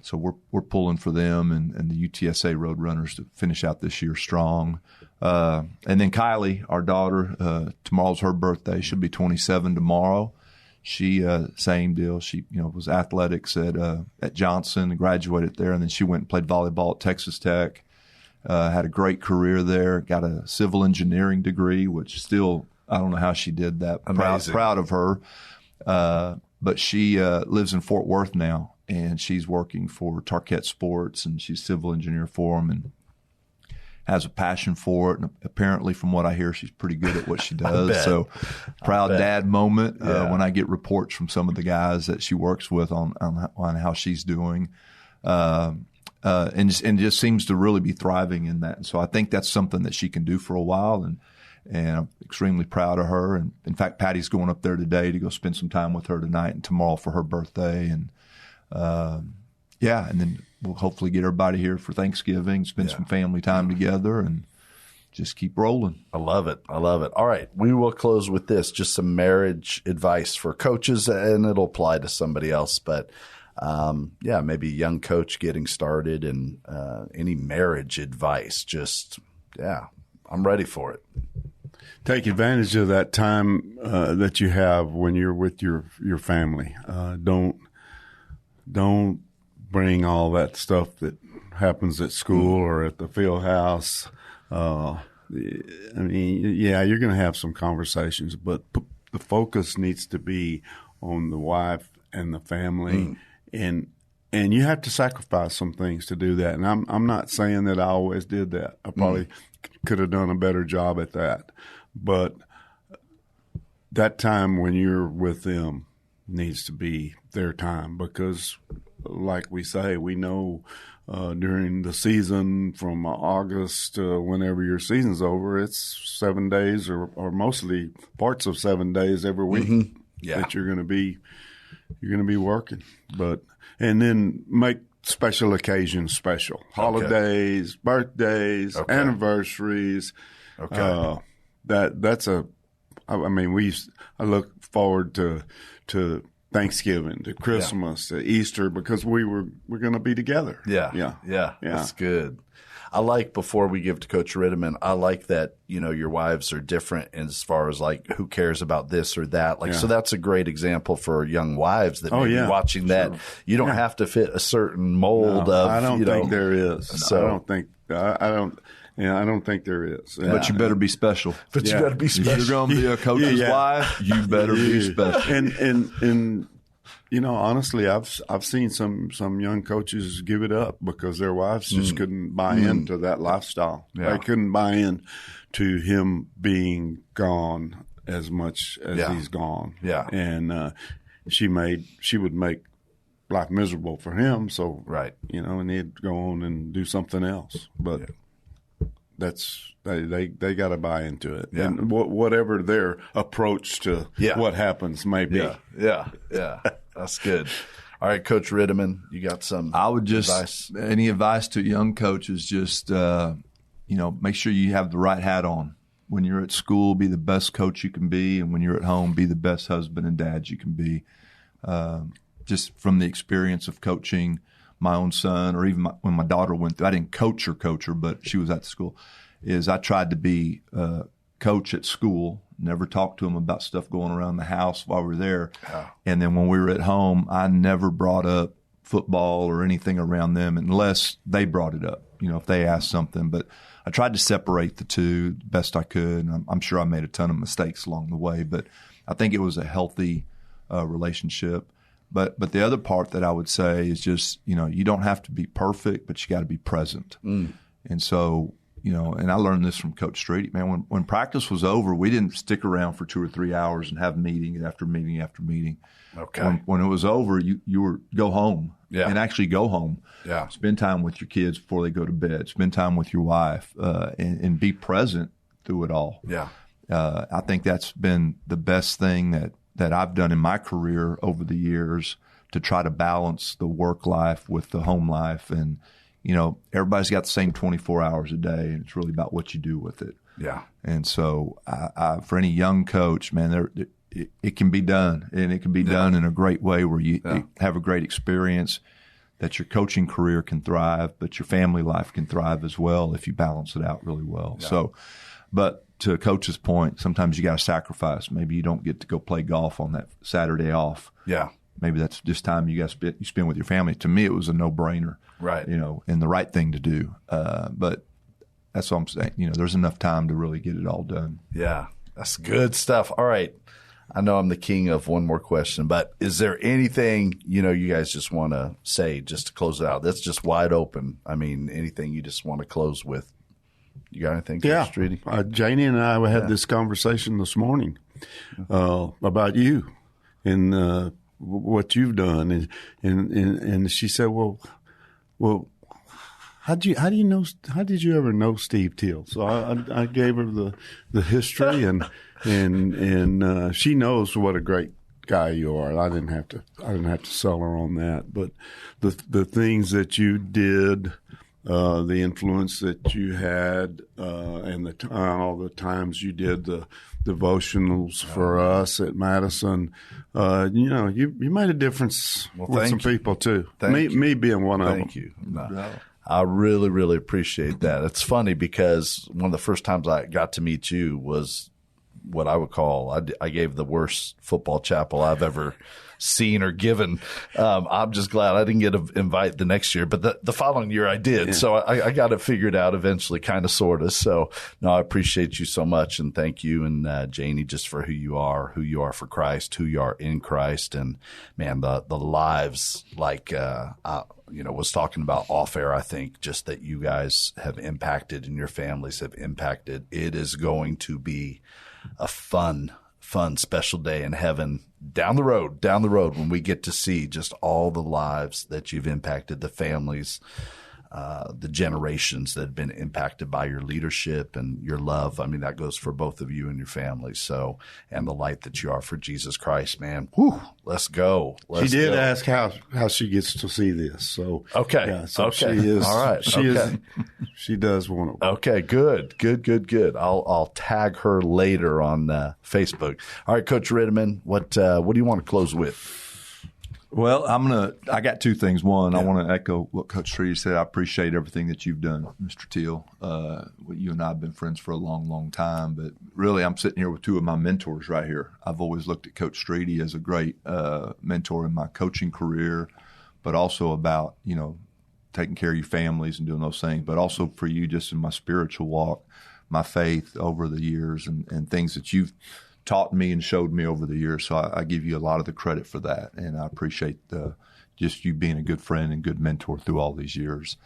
So we're pulling for them and the UTSA Roadrunners to finish out this year strong. And then Kylie, our daughter, tomorrow's her birthday. She'll be 27 tomorrow. She, same deal. She, was athletics at Johnson and graduated there. And then she went and played volleyball at Texas Tech. Had a great career there, got a civil engineering degree, which still, I don't know how she did that. Proud of her. But she lives in Fort Worth now, and she's working for Tarquette Sports, and she's civil engineer for them and has a passion for it. And apparently, from what I hear, she's pretty good at what she does. So proud dad moment when I get reports from some of the guys that she works with on how she's doing. And just seems to really be thriving in that. And so I think that's something that she can do for a while, and I'm extremely proud of her. And in fact, Patty's going up there today to go spend some time with her tonight and tomorrow for her birthday. And and then we'll hopefully get everybody here for Thanksgiving, spend some family time together, and just keep rolling. I love it. All right. We will close with this, just some marriage advice for coaches, and it'll apply to somebody else. But maybe a young coach getting started, and any marriage advice. I'm ready for it. Take advantage of that time that you have when you're with your family. Don't bring all that stuff that happens at school or at the field house. You're going to have some conversations, but the focus needs to be on the wife and the family. And you have to sacrifice some things to do that. And I'm not saying that I always did that. I probably could have done a better job at that. But that time when you're with them needs to be their time, because like we say, we know during the season from August to whenever your season's over, it's 7 days or mostly parts of 7 days every week that you're going to be working. And then make special occasions special. Holidays, birthdays, anniversaries. I look forward to Thanksgiving to Christmas to Easter because we're going to be together. Yeah. That's good. I like, before we give to Coach Rittimann, I like that, your wives are different as far as like who cares about this or that. Like, so that's a great example for young wives that may be watching that. You don't have to fit a certain mold of, I don't think there is. So I don't think there is. But you better be special. But you better be special. If you're going to be a coach's wife, you better be special. And honestly, I've seen some young coaches give it up because their wives just couldn't buy into that lifestyle. Yeah. They couldn't buy in to him being gone as much as he's gone. Yeah. And she would make life miserable for him. So and he'd go on and do something else. But that's they got to buy into it, and whatever their approach to what happens may be. Yeah. That's good. All right, Coach Rittimann, you got some? I would just advice? Any advice to young coaches? Just make sure you have the right hat on. When you're at school, be the best coach you can be, and when you're at home, be the best husband and dad you can be. Just from the experience of coaching my own son, or even when my daughter went through, I didn't coach her, but she was at the school, is I tried to be coach at school, never talked to them about stuff going around the house while we were there. Yeah. And then when we were at home, I never brought up football or anything around them unless they brought it up, if they asked something. But I tried to separate the two the best I could. And I'm sure I made a ton of mistakes along the way, but I think it was a healthy relationship. But the other part that I would say is just, you don't have to be perfect, but you got to be present. And so, and I learned this from Coach Streety, man, when practice was over, we didn't stick around for 2 or 3 hours and have meeting after meeting after meeting. Okay. When it was over, you were go home and actually go home. Yeah. Spend time with your kids before they go to bed. Spend time with your wife and be present through it all. Yeah. I think that's been the best thing that I've done in my career over the years to try to balance the work life with the home life. And, everybody's got the same 24 hours a day, and it's really about what you do with it. Yeah. And so for any young coach, man, it can be done, and it can be done in a great way where you have a great experience, that your coaching career can thrive, but your family life can thrive as well if you balance it out really well. Yeah. So, but to a coach's point, sometimes you got to sacrifice. Maybe you don't get to go play golf on that Saturday off. Yeah. Maybe that's just time you spend with your family. To me, it was a no-brainer, right? And the right thing to do. But that's what I'm saying. There's enough time to really get it all done. Yeah, that's good stuff. All right, I know I'm the king of one more question, but is there anything you guys just want to say just to close it out? That's just wide open. I mean, anything you just want to close with? You got anything, Streety? Janie and I had this conversation this morning about you and what you've done, and she said, well, how did you ever know Steve Teel? So I gave her the history, and she knows what a great guy you are. I didn't have to sell her on that, but the things that you did. The influence that you had, and all the times you did the devotionals for us at Madison, you made a difference with some people too. Me being one of them. Thank you. No. I really, really appreciate that. It's funny because one of the first times I got to meet you was what I would call, I gave the worst football chapel I've ever seen or given. I'm just glad I didn't get an invite the next year, but the following year I did. Yeah. So I got it figured out eventually, kind of, sort of. So no, I appreciate you so much. And thank you and Janie just for who you are for Christ, who you are in Christ. And man, the lives like, was talking about off air, I think just that you guys have impacted and your families have impacted. It is going to be a fun, special day in heaven down the road when we get to see just all the lives that you've impacted, the families, the generations that have been impacted by your leadership and your love. I mean, that goes for both of you and your families. So, and the light that you are for Jesus Christ, man. Whew, let's go. She did ask how she gets to see this. So okay, yeah, so okay, she is, all right. She does want to. Okay, good. I'll tag her later on Facebook. All right, Coach Rittimann, what do you want to close with? Well, I got two things. One, I want to echo what Coach Streety said. I appreciate everything that you've done, Mr. Teel. You and I have been friends for a long, long time, but really I'm sitting here with two of my mentors right here. I've always looked at Coach Streety as a great mentor in my coaching career, but also about, taking care of your families and doing those things, but also for you just in my spiritual walk, my faith over the years and things that you've taught me and showed me over the years. So I give you a lot of the credit for that. And I appreciate just you being a good friend and good mentor through all these years.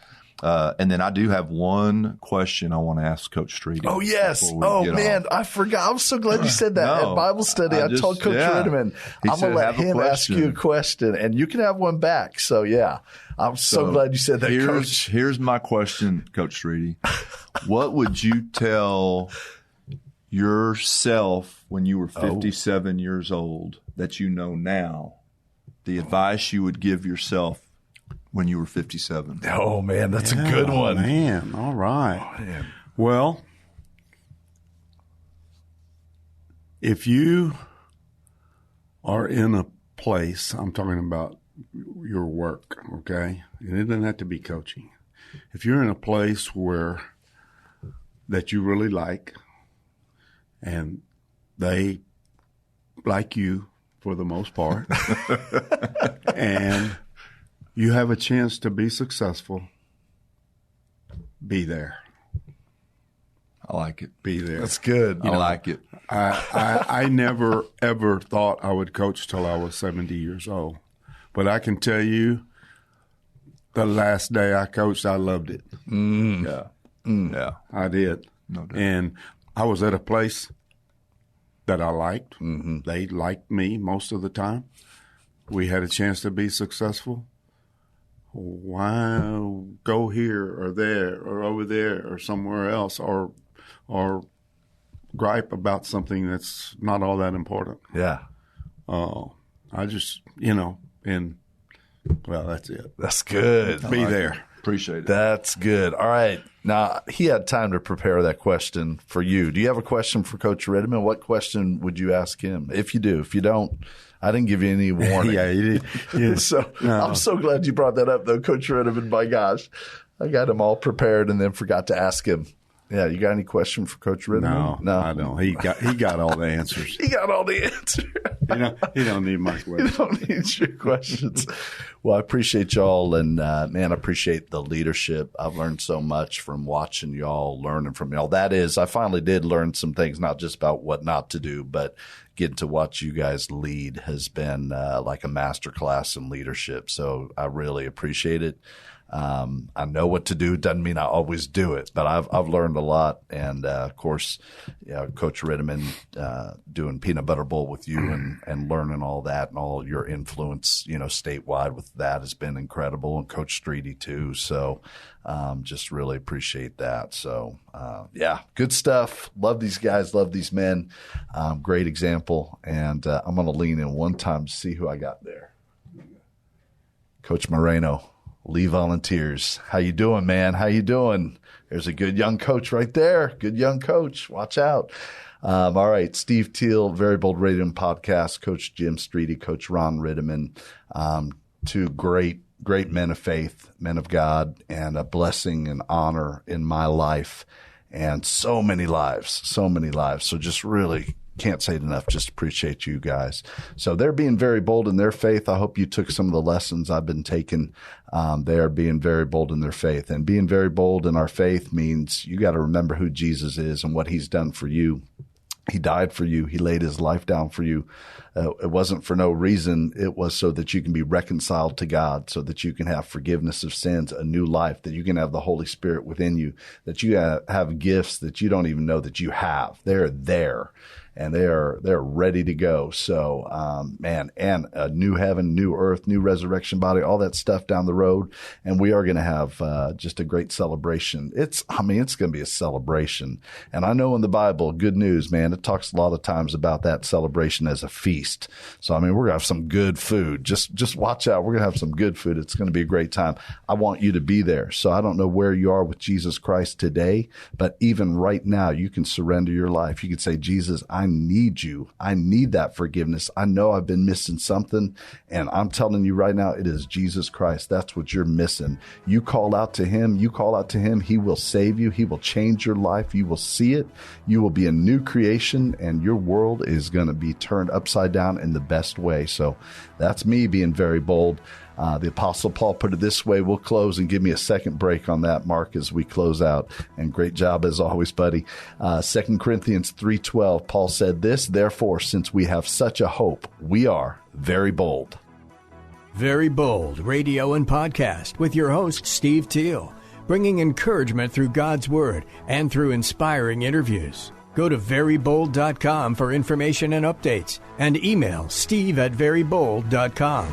And then I do have one question I want to ask Coach Streety. Oh, yes. Oh, man, I forgot. I'm so glad you said that. At Bible study, I told Coach Rittimann, I'm going to let him ask you a question, and you can have one back. So, yeah, I'm so glad you said that, Coach. Here's my question, Coach Streety. What would you tell yourself when you were 57 years old that you know now, the advice you would give yourself when you were 57? Oh, man, that's a good one. Man, all right. Oh, man. Well, if you are in a place, I'm talking about your work, okay? And it doesn't have to be coaching. If you're in a place that you really like, and they like you for the most part, and you have a chance to be successful, be there. I like it. Be there. That's good. I like it. I never, ever thought I would coach till I was 70 years old. But I can tell you, the last day I coached, I loved it. Yeah, I did. No doubt. And I was at a place that I liked. Mm-hmm. They liked me most of the time. We had a chance to be successful. Why go here or there or over there or somewhere else or gripe about something that's not all that important? Yeah. I just, and well, that's it. That's good. Be there. Appreciate it. That's good. All right. Now, he had time to prepare that question for you. Do you have a question for Coach Rittimann? What question would you ask him? If you do. If you don't, I didn't give you any warning. Yeah, you did. Yeah. So I'm so glad you brought that up, though, Coach Rittimann. My gosh. I got him all prepared and then forgot to ask him. Yeah, you got any question for Coach Rittimann? No, I don't. He got all the answers. He got all the answers. He don't need my questions. He don't need your questions. Well, I appreciate y'all, and man, I appreciate the leadership. I've learned so much from watching y'all, learning from y'all. That is, I finally did learn some things, not just about what not to do, but getting to watch you guys lead has been like a master class in leadership. So I really appreciate it. I know what to do. Doesn't mean I always do it, but I've learned a lot. And, of course, Coach Rittimann, doing Peanut Butter Bowl with you and learning all that and all your influence, statewide with that has been incredible. And Coach Streety too. So, just really appreciate that. So, yeah, good stuff. Love these guys. Love these men. Great example. And, I'm going to lean in one time to see who I got there. Coach Moreno. Lee Volunteers. How you doing, man? How you doing? There's a good young coach right there. Good young coach. Watch out. All right. Steve Teel, Very Bold Radio and Podcast, Coach Jim Streety, Coach Ron Rittimann. Two great men of faith, men of God, and a blessing and honor in my life. And so many lives. So just really can't say it enough. Just appreciate you guys. So they're being very bold in their faith. I hope you took some of the lessons I've been taking. They are being very bold in their faith, and being very bold in our faith means you got to remember who Jesus is and what he's done for you. He died for you. He laid his life down for you. It wasn't for no reason. It was so that you can be reconciled to God, so that you can have forgiveness of sins, a new life, that you can have the Holy Spirit within you, that you have gifts that you don't even know that you have. They're there. And they're ready to go. So, man, and a new heaven, new earth, new resurrection body, all that stuff down the road. And we are going to have just a great celebration. It's going to be a celebration. And I know in the Bible, good news, man, it talks a lot of times about that celebration as a feast. So, we're going to have some good food. Just watch out. We're going to have some good food. It's going to be a great time. I want you to be there. So I don't know where you are with Jesus Christ today, but even right now, you can surrender your life. You can say, Jesus, I need you. I need that forgiveness. I know I've been missing something, and I'm telling you right now, it is Jesus Christ. That's what you're missing. You call out to him. He will save you. He will change your life. You will see it. You will be a new creation, and your world is going to be turned upside down in the best way. So that's me being very bold. The Apostle Paul put it this way. We'll close and give me a second break on that, Mark, as we close out. And great job as always, buddy. 2 Corinthians 3:12, Paul said this, therefore, since we have such a hope, we are very bold. Very Bold Radio and Podcast with your host, Steve Teel, bringing encouragement through God's Word and through inspiring interviews. Go to verybold.com for information and updates, and email steve@verybold.com.